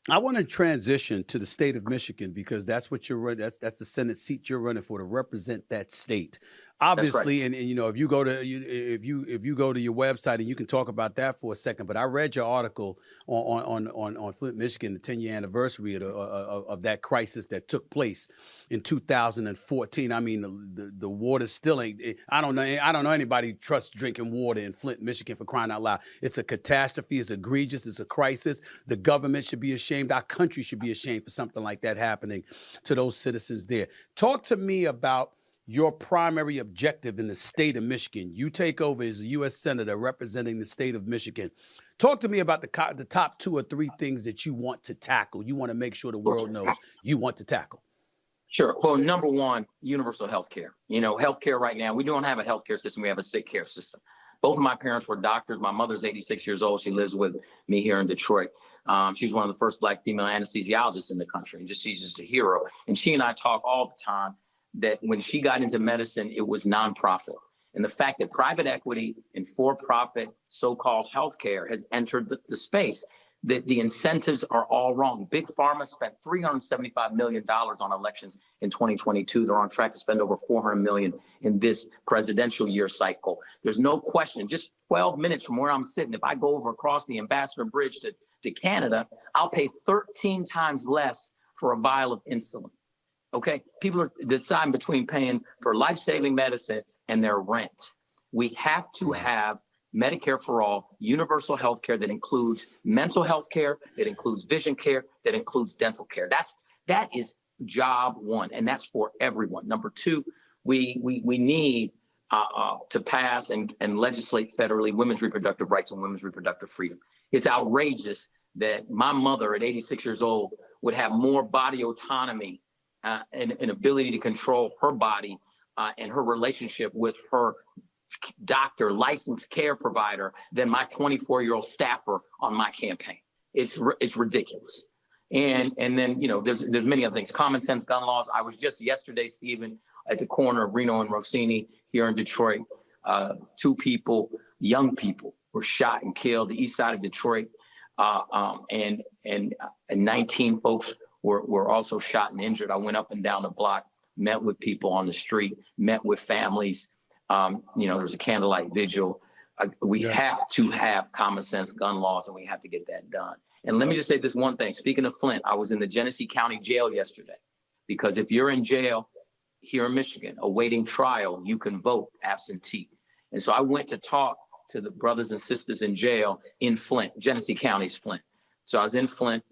I want to transition to the state of Michigan, because that's what you're running. That's the Senate seat you're running for, to represent that state. Obviously, right. and if you go to if you go to your website, and you can talk about that for a second. But I read your article on Flint, Michigan, the 10-year anniversary of that crisis that took place in 2014. I mean, the water still ain't. I don't know anybody trusts drinking water in Flint, Michigan, for crying out loud. It's a catastrophe. It's egregious. It's a crisis. The government should be ashamed. Our country should be ashamed for something like that happening to those citizens there. Talk to me about your primary objective in the state of Michigan. You take over as a U.S. Senator representing the state of Michigan. Talk to me about the top 2 or 3 things that you want to tackle. You want to make sure the world knows you want to tackle. Sure. Well, number one, universal health care. Health care right now, we don't have a health care system. We have a sick care system. Both of my parents were doctors. My mother's 86 years old. She lives with me here in Detroit. She's one of the first Black female anesthesiologists in the country. She's just a hero. And she and I talk all the time that when she got into medicine, it was nonprofit. And the fact that private equity and for-profit so-called healthcare has entered the space, that the incentives are all wrong. Big Pharma spent $375 million on elections in 2022. They're on track to spend over $400 million in this presidential year cycle. There's no question. Just 12 minutes from where I'm sitting, if I go over across the Ambassador Bridge to Canada, I'll pay 13 times less for a vial of insulin. Okay, people are deciding between paying for life-saving medicine and their rent. We have to have Medicare for all, universal health care that includes mental health care, that includes vision care, that includes dental care. That is job one, and that's for everyone. Number 2, we need to pass and legislate federally women's reproductive rights and women's reproductive freedom. It's outrageous that my mother at 86 years old would have more body autonomy and ability to control her body and her relationship with her doctor, licensed care provider, than my 24-year-old staffer on my campaign. It's ridiculous. And then, there's many other things. Common sense gun laws. I was just yesterday, Stephen, at the corner of Reno and Rossini here in Detroit. 2 people, young people, were shot and killed, the east side of Detroit, and 19 folks were also shot and injured. I went up and down the block, met with people on the street, met with families. There was a candlelight vigil. We have to have common sense gun laws, and we have to get that done. And let me just say this one thing. Speaking of Flint, I was in the Genesee County Jail yesterday, because if you're in jail here in Michigan awaiting trial, you can vote absentee. And so I went to talk to the brothers and sisters in jail in Flint. Genesee County's Flint. So I was in Flint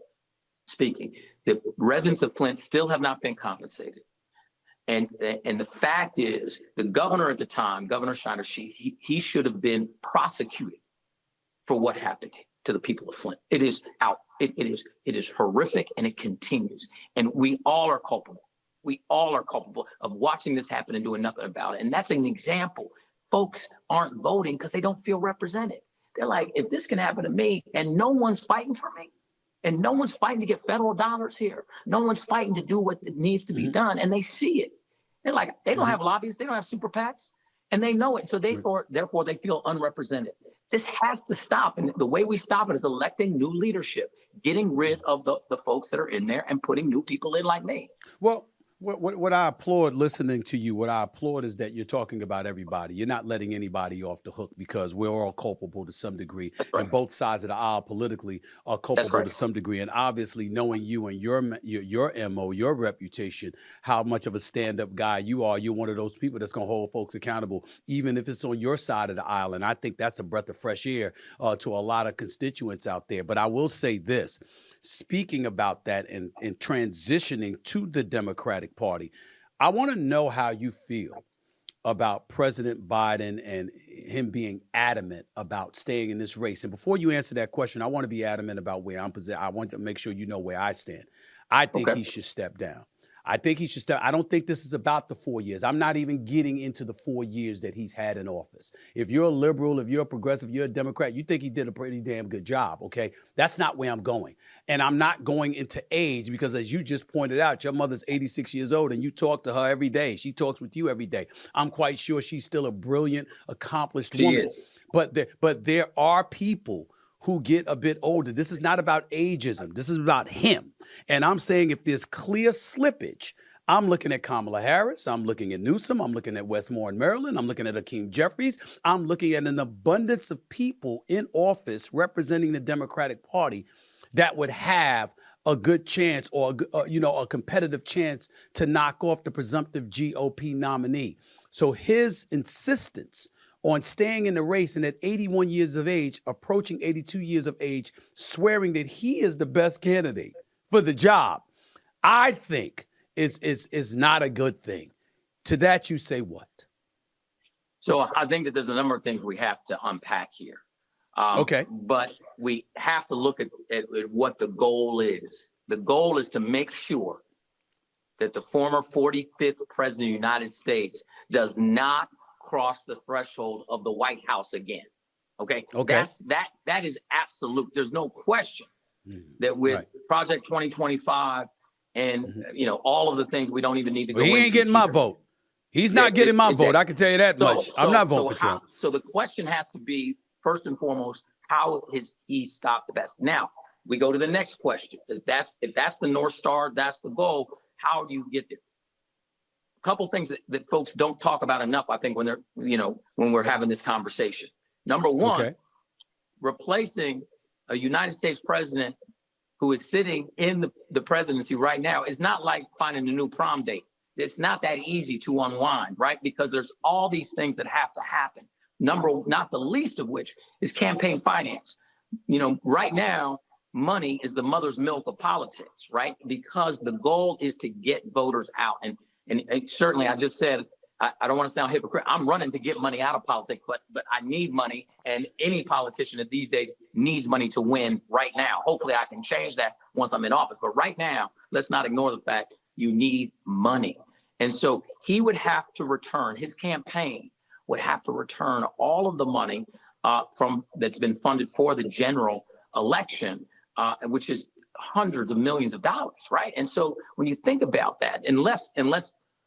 speaking. The residents of Flint still have not been compensated. And the fact is, the governor at the time, Governor Schneider, he should have been prosecuted for what happened to the people of Flint. It is horrific, and it continues. And we all are culpable. We all are culpable of watching this happen and doing nothing about it. And that's an example. Folks aren't voting because they don't feel represented. They're like, if this can happen to me and no one's fighting for me, and no one's fighting to get federal dollars here, no one's fighting to do what needs to be done, and they see it. They're like, they don't have lobbyists, they don't have super PACs, and they know it. So therefore, they feel unrepresented. This has to stop. And the way we stop it is electing new leadership, getting rid of the folks that are in there and putting new people in like me. Well, what I applaud listening to you, what I applaud is that you're talking about everybody. You're not letting anybody off the hook, because we're all culpable to some degree. Right. And both sides of the aisle politically are culpable to some degree. And obviously, knowing you and your MO, your reputation, how much of a stand-up guy you are, you're one of those people that's going to hold folks accountable, even if it's on your side of the aisle. And I think that's a breath of fresh air to a lot of constituents out there. But I will say this. Speaking about that and transitioning to the Democratic Party, I want to know how you feel about President Biden and him being adamant about staying in this race. And before you answer that question, I want to be adamant about where I'm positioned. I want to make sure you know where I stand. I think he should step down. I think he should step. I don't think this is about the 4 years. I'm not even getting into the 4 years that he's had in office. If you're a liberal, if you're a progressive, you're a Democrat, you think he did a pretty damn good job, okay? That's not where I'm going. And I'm not going into age because, as you just pointed out, your mother's 86 years old and you talk to her every day. She talks with you every day. I'm quite sure she's still a brilliant, accomplished woman. But there are people who get a bit older. This is not about ageism. This is about him. And I'm saying if there's clear slippage, I'm looking at Kamala Harris. I'm looking at Newsom. I'm looking at Westmoreland, Maryland. I'm looking at Hakeem Jeffries. I'm looking at an abundance of people in office representing the Democratic Party that would have a good chance or a competitive chance to knock off the presumptive GOP nominee. So his insistence on staying in the race and at 81 years of age, approaching 82 years of age, swearing that he is the best candidate for the job, I think is not a good thing. To that you say what? So I think that there's a number of things we have to unpack here. Okay. But we have to look at what the goal is. The goal is to make sure that the former 45th president of the United States does not cross the threshold of the White House again. Okay. That is absolute. There's no question that with Project 2025 and all of the things we don't even need to go into. He ain't getting my vote. He's not getting my vote. I can tell you that much. I'm not voting for Trump. So the question has to be, first and foremost, how has he stopped the best? Now we go to the next question. If that's the North Star, that's the goal. How do you get there? Couple things that folks don't talk about enough, I think, when they're, when we're having this conversation. Number one, replacing a United States president who is sitting in the presidency right now is not like finding a new prom date. It's not that easy to unwind, right? Because there's all these things that have to happen. Not the least of which is campaign finance. Right now, money is the mother's milk of politics, right? Because the goal is to get voters out. And certainly, I just said, I don't want to sound hypocritical. I'm running to get money out of politics, but I need money. And any politician these days needs money to win right now. Hopefully, I can change that once I'm in office. But right now, let's not ignore the fact you need money. And so he would have to return, his campaign would have to return all of the money that's been funded for the general election, which is hundreds of millions of dollars, right? And so when you think about that, unless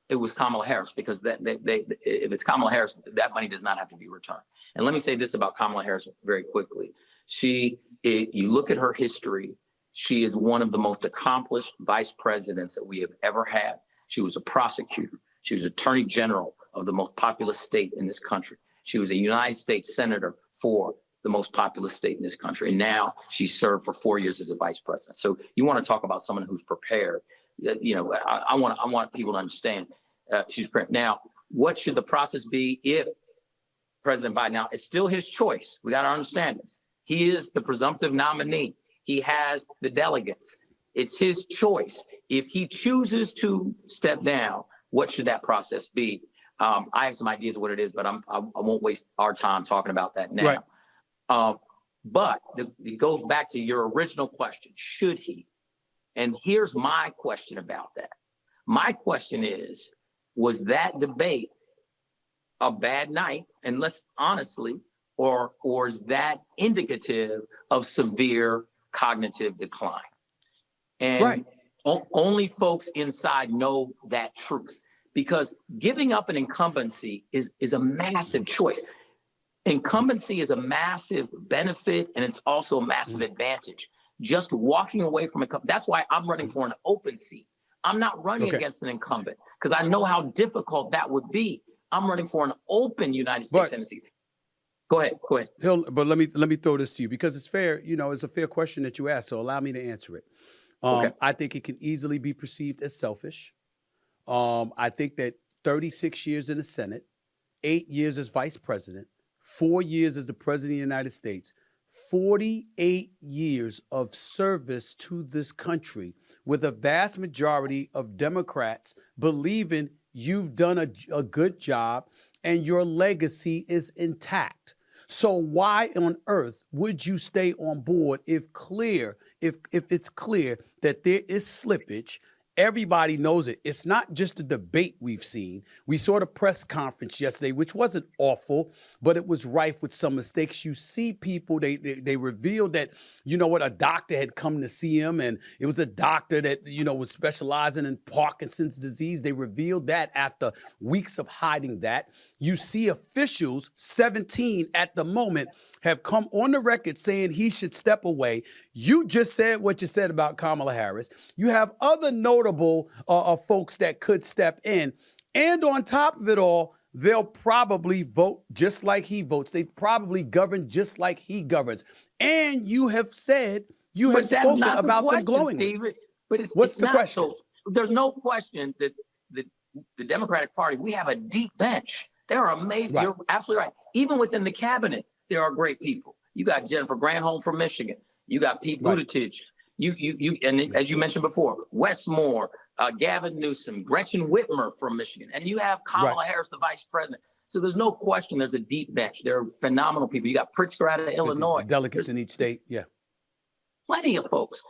it was Kamala Harris, because if it's Kamala Harris, that money does not have to be returned. And let me say this about Kamala Harris very quickly. You look at her history, she is one of the most accomplished vice presidents that we have ever had. She was a prosecutor. She was attorney general of the most populous state in this country. She was a United States senator for the most populous state in this country. And now she served for 4 years as a vice president. So you want to talk about someone who's prepared. I want people to understand she's prepared. Now, what should the process be if President Biden, now it's still his choice. We got to understand this. He is the presumptive nominee. He has the delegates. It's his choice. If he chooses to step down, what should that process be? I have some ideas of what it is, but I won't waste our time talking about that now. Right. But it goes back to your original question, should he? And here's my question about that. My question is, was that debate a bad night? And let's honestly, or is that indicative of severe cognitive decline? And only folks inside know that truth, because giving up an incumbency is a massive choice. Incumbency is a massive benefit, and it's also a massive advantage. Just walking away from that's why I'm running for an open seat. I'm not running against an incumbent because I know how difficult that would be. I'm running for an open United States Senate seat. Go ahead. Hill, but let me throw this to you because it's fair. It's a fair question that you asked. So allow me to answer it. I think it can easily be perceived as selfish. I think that 36 years in the Senate, 8 years as vice president, 4 years as the president of the United States, 48 years of service to this country with a vast majority of Democrats believing you've done a good job and your legacy is intact. So why on earth would you stay on board if it's clear that there is slippage? Everybody knows it. It's not just a debate we've seen. We saw the press conference yesterday, which wasn't awful, but it was rife with some mistakes. You see people, they revealed that, you know what, a doctor had come to see him, and it was a doctor that, you know, was specializing in Parkinson's disease. They revealed that after weeks of hiding that. You see officials, 17 at the moment, have come on the record saying he should step away. You just said what you said about Kamala Harris. You have other notable folks that could step in. And on top of it all, they'll probably vote just like he votes. They probably govern just like he governs. And you have said, you have spoken about them glowingly. But What's the question? So there's no question that the Democratic Party, we have a deep bench. They're amazing. Right. You're absolutely right. Even within the cabinet, there are great people. You got Jennifer Granholm from Michigan. You got Pete Buttigieg. And as you mentioned before, Wes Moore, Gavin Newsom, Gretchen Whitmer from Michigan, and you have Kamala Harris, the vice president. So there's no question there's a deep bench. There are phenomenal people. You got Pritzker out of Illinois. Delegates in each state, yeah. Plenty of folks.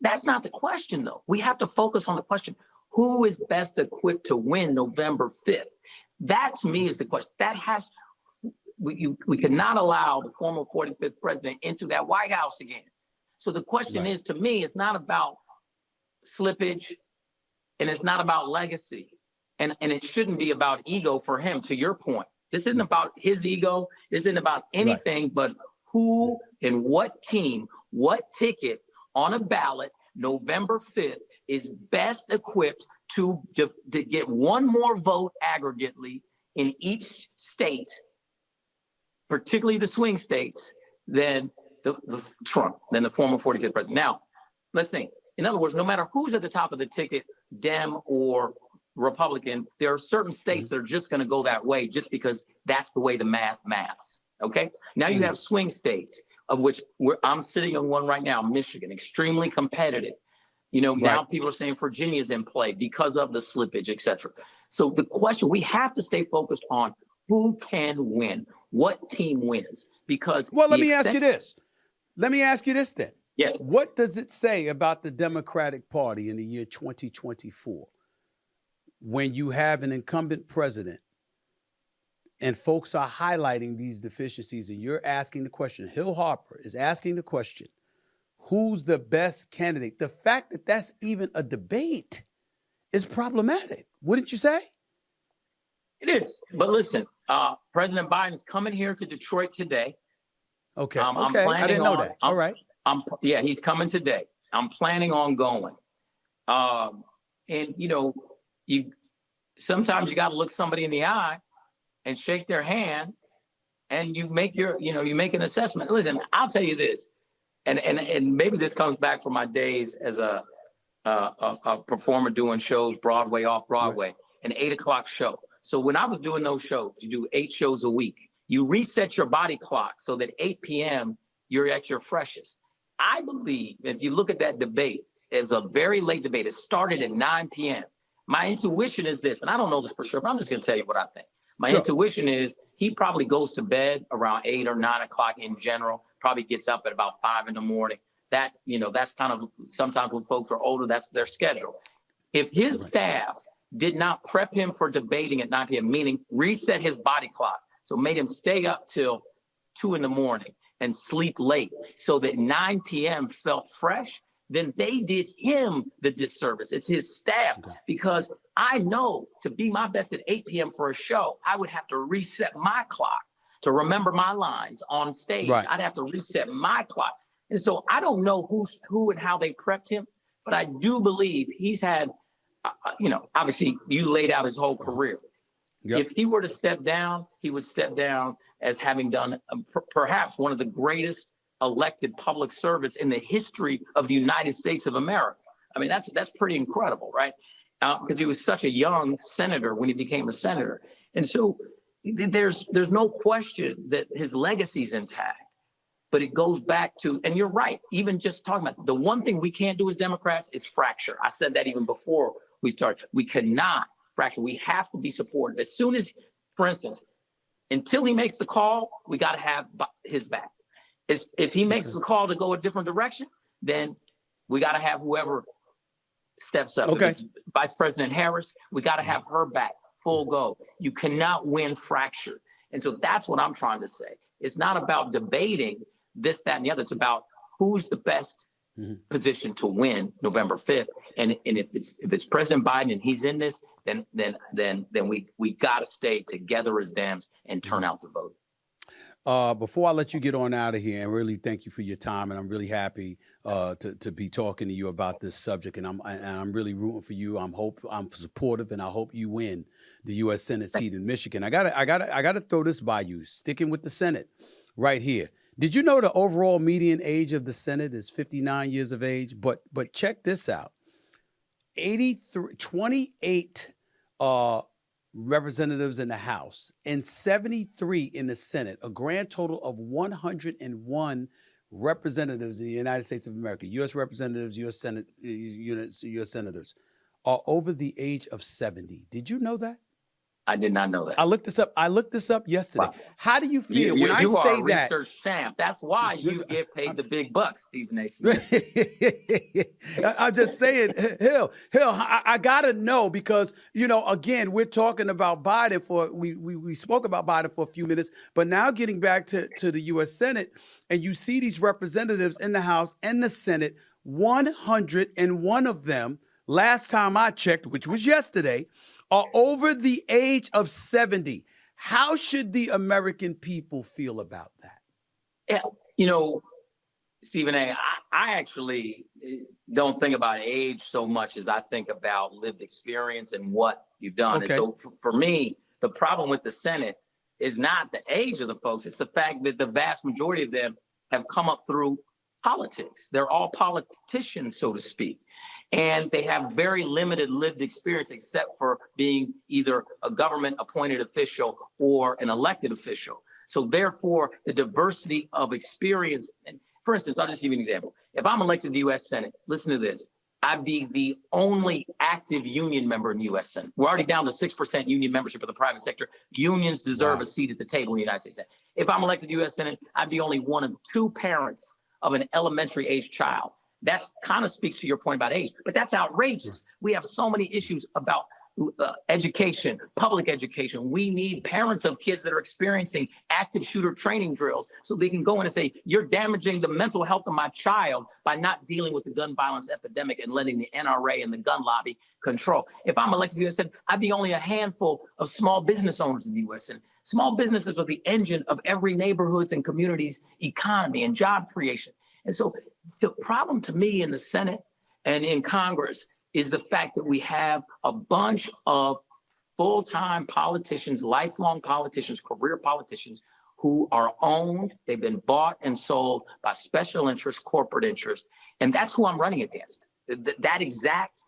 That's not the question, though. We have to focus on the question, who is best equipped to win November 5th? That, to me, is the question. We cannot allow the former 45th president into that White House again. So the question is, to me, it's not about slippage, and it's not about legacy, and it shouldn't be about ego for him, to your point. This isn't about his ego. This isn't about anything but who and what team, what ticket on a ballot November 5th is best equipped to get one more vote aggregately in each state, particularly the swing states, than the Trump, than the former 45th president. Now, let's think. In other words, no matter who's at the top of the ticket, Dem or Republican, there are certain states that are just going to go that way just because that's the way the maths. Okay? Now you have swing states, of which I'm sitting on one right now, Michigan, extremely competitive. You know, now people are saying Virginia's in play because of the slippage, et cetera. So the question, we have to stay focused on who can win, what team wins, because— Well, let me ask you this. Let me ask you this then. Yes. What does it say about the Democratic Party in the year 2024 when you have an incumbent president and folks are highlighting these deficiencies and you're asking the question, Hill Harper is asking the question, who's the best candidate? The fact that that's even a debate is problematic, wouldn't you say? It is. But listen, President Biden's coming here to Detroit today. Okay. I didn't know that. All right. Yeah, he's coming today. I'm planning on going. And you know, sometimes you got to look somebody in the eye and shake their hand, and you make you make an assessment. Listen, I'll tell you this, and maybe this comes back from my days as a performer doing shows, Broadway, off Broadway, an 8 o'clock show. So when I was doing those shows, you do 8 shows a week. You reset your body clock so that 8 p.m. you're at your freshest. I believe if you look at that debate as a very late debate, it started at 9 p.m. My intuition is this, and I don't know this for sure, but I'm just going to tell you what I think. My intuition is he probably goes to bed around 8 or 9 o'clock in general, probably gets up at about 5 in the morning. That, that's kind of sometimes when folks are older, that's their schedule. If his staff did not prep him for debating at 9 p.m., meaning reset his body clock, so made him stay up till 2 in the morning and sleep late so that 9 p.m. felt fresh, then they did him the disservice. It's his staff, because I know to be my best at 8 p.m. for a show, I would have to reset my clock to remember my lines on stage. I'd have to reset my clock. And so I don't know who and how they prepped him, but I do believe he's had, obviously you laid out his whole career. If he were to step down, he would step down as having done perhaps one of the greatest elected public service in the history of the United States of America. I mean, that's pretty incredible, right? Because he was such a young senator when he became a senator. And so there's no question that his legacy's intact, but it goes back to, and you're right, even just talking about the one thing we can't do as Democrats is fracture. I said that even before we started. We cannot fracture. We have to be supportive. As soon as, for instance, until he makes the call, we got to have his back. If he makes the call to go a different direction, then we got to have whoever steps up. Okay. If it's Vice President Harris, we got to have her back, full go. You cannot win fractured. And so that's what I'm trying to say. It's not about debating this, that, and the other. It's about who's the best position to win November 5th. And if it's President Biden and he's in this, then we got to stay together as Dems and turn out to vote. Before I let you get on out of here, and really thank you for your time, and I'm really happy to be talking to you about this subject, and I'm really rooting for you. I'm supportive, and I hope you win the U.S. Senate seat in Michigan. I gotta throw this by you. Sticking with the Senate, right here. Did you know the overall median age of the Senate is 59 years of age? But check this out: 28 representatives in the House and 73 in the Senate, a grand total of 101 representatives in the United States of America, U.S. representatives, U.S. Senate units, U.S. senators, are over the age of 70. Did you know that? I did not know that. I looked this up yesterday. Wow. How do you feel when I say that? You are a research champ. That's why you get paid the big bucks, Stephen A. Smith. I'm just saying, Hill, I gotta know, because again, we're talking about Biden we spoke about Biden for a few minutes, but now getting back to the U.S. Senate, and you see these representatives in the House and the Senate, 101 of them, last time I checked, which was yesterday, are over the age of 70. How should the American people feel about that? Yeah, Stephen A., I actually don't think about age so much as I think about lived experience and what you've done. Okay. And so for me, the problem with the Senate is not the age of the folks. It's the fact that the vast majority of them have come up through politics. They're all politicians, so to speak. And they have very limited lived experience, except for being either a government appointed official or an elected official. So therefore, the diversity of experience, and for instance, I'll just give you an example. If I'm elected to the U.S. Senate, listen to this, I'd be the only active union member in the U.S. Senate. We're already down to 6% union membership of the private sector. Unions deserve a seat at the table in the United States Senate. If I'm elected to the U.S. Senate, I'd be only one of 2 parents of an elementary age child. That kind of speaks to your point about age, but that's outrageous. We have so many issues about education, public education. We need parents of kids that are experiencing active shooter training drills so they can go in and say, you're damaging the mental health of my child by not dealing with the gun violence epidemic and letting the NRA and the gun lobby control. If I'm elected to the U.S. Senate, I'd be only a handful of small business owners in the U.S. Senate. Small businesses are the engine of every neighborhood's and community's economy and job creation. And so the problem to me in the Senate and in Congress is the fact that we have a bunch of full-time politicians, lifelong politicians, career politicians who are owned. They've been bought and sold by special interests, corporate interests. And that's who I'm running against. That exact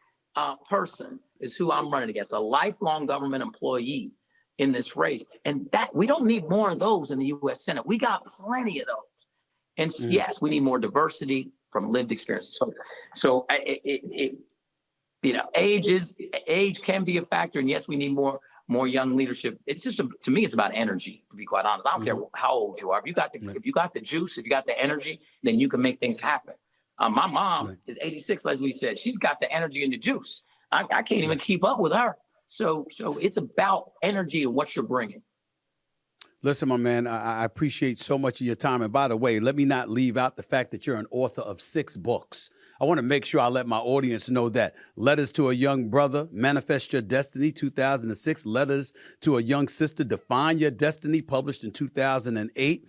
person is who I'm running against, a lifelong government employee in this race. And that we don't need more of those in the U.S. Senate. We got plenty of those. And yes, we need more diversity from lived experiences. So age can be a factor, and yes, we need more young leadership. It's just to me, it's about energy. To be quite honest, I don't care how old you are. If you got the juice, if you got the energy, then you can make things happen. My mom is 86, as we said. She's got the energy and the juice. I can't even keep up with her. So it's about energy and what you're bringing. Listen, my man, I appreciate so much of your time. And by the way, let me not leave out the fact that you're an author of 6 books. I want to make sure I let my audience know that. Letters to a Young Brother, Manifest Your Destiny, 2006. Letters to a Young Sister, Define Your Destiny, published in 2008.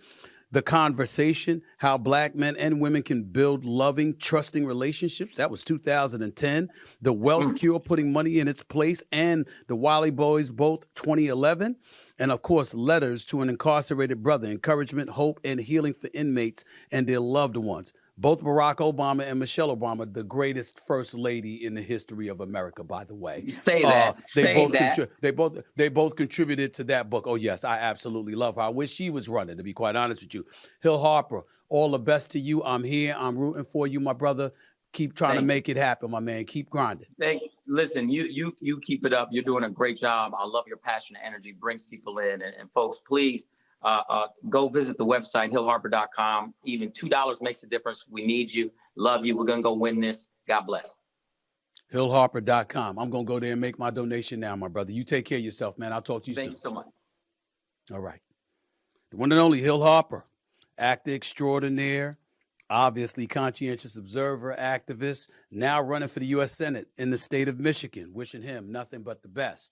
The Conversation, How Black Men and Women Can Build Loving, Trusting Relationships. That was 2010. The Wealth Cure, Putting Money in Its Place, and The Wiley Boys, both 2011. And of course, Letters to an Incarcerated Brother, Encouragement, Hope, and Healing for Inmates and Their Loved Ones. Both Barack Obama and Michelle Obama, the greatest first lady in the history of America, by the way. Say that. They both contributed to that book. Oh, yes, I absolutely love her. I wish she was running, to be quite honest with you. Hill Harper, all the best to you. I'm here. I'm rooting for you, my brother. Keep trying to make it happen, my man. Keep grinding. Listen, you keep it up. You're doing a great job. I love your passion and energy. Brings people in. And folks, please go visit the website, hillharper.com. Even $2 makes a difference. We need you. Love you. We're going to go win this. God bless. Hillharper.com. I'm going to go there and make my donation now, my brother. You take care of yourself, man. I'll talk to you soon. Thanks so much. All right. The one and only Hill Harper, actor extraordinaire, obviously conscientious observer, activist, now running for the U.S. Senate in the state of Michigan. Wishing him nothing but the best.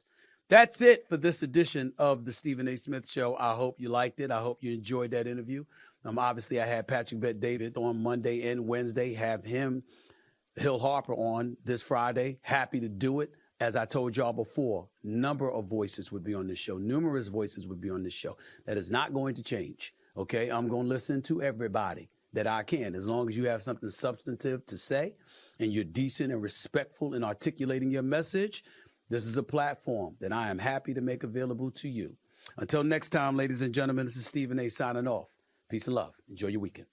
That's it for this edition of the Stephen A. Smith Show. I hope you liked it. I hope you enjoyed that interview. Obviously, I had Patrick Bet-David on Monday and Wednesday. Have him, Hill Harper, on this Friday. Happy to do it. As I told y'all before, number of voices would be on this show. Numerous voices would be on this show. That is not going to change, okay? I'm going to listen to everybody that I can, as long as you have something substantive to say and you're decent and respectful in articulating your message. This is a platform that I am happy to make available to you. Until next time, ladies and gentlemen, this is Stephen A. signing off. Peace and love. Enjoy your weekend.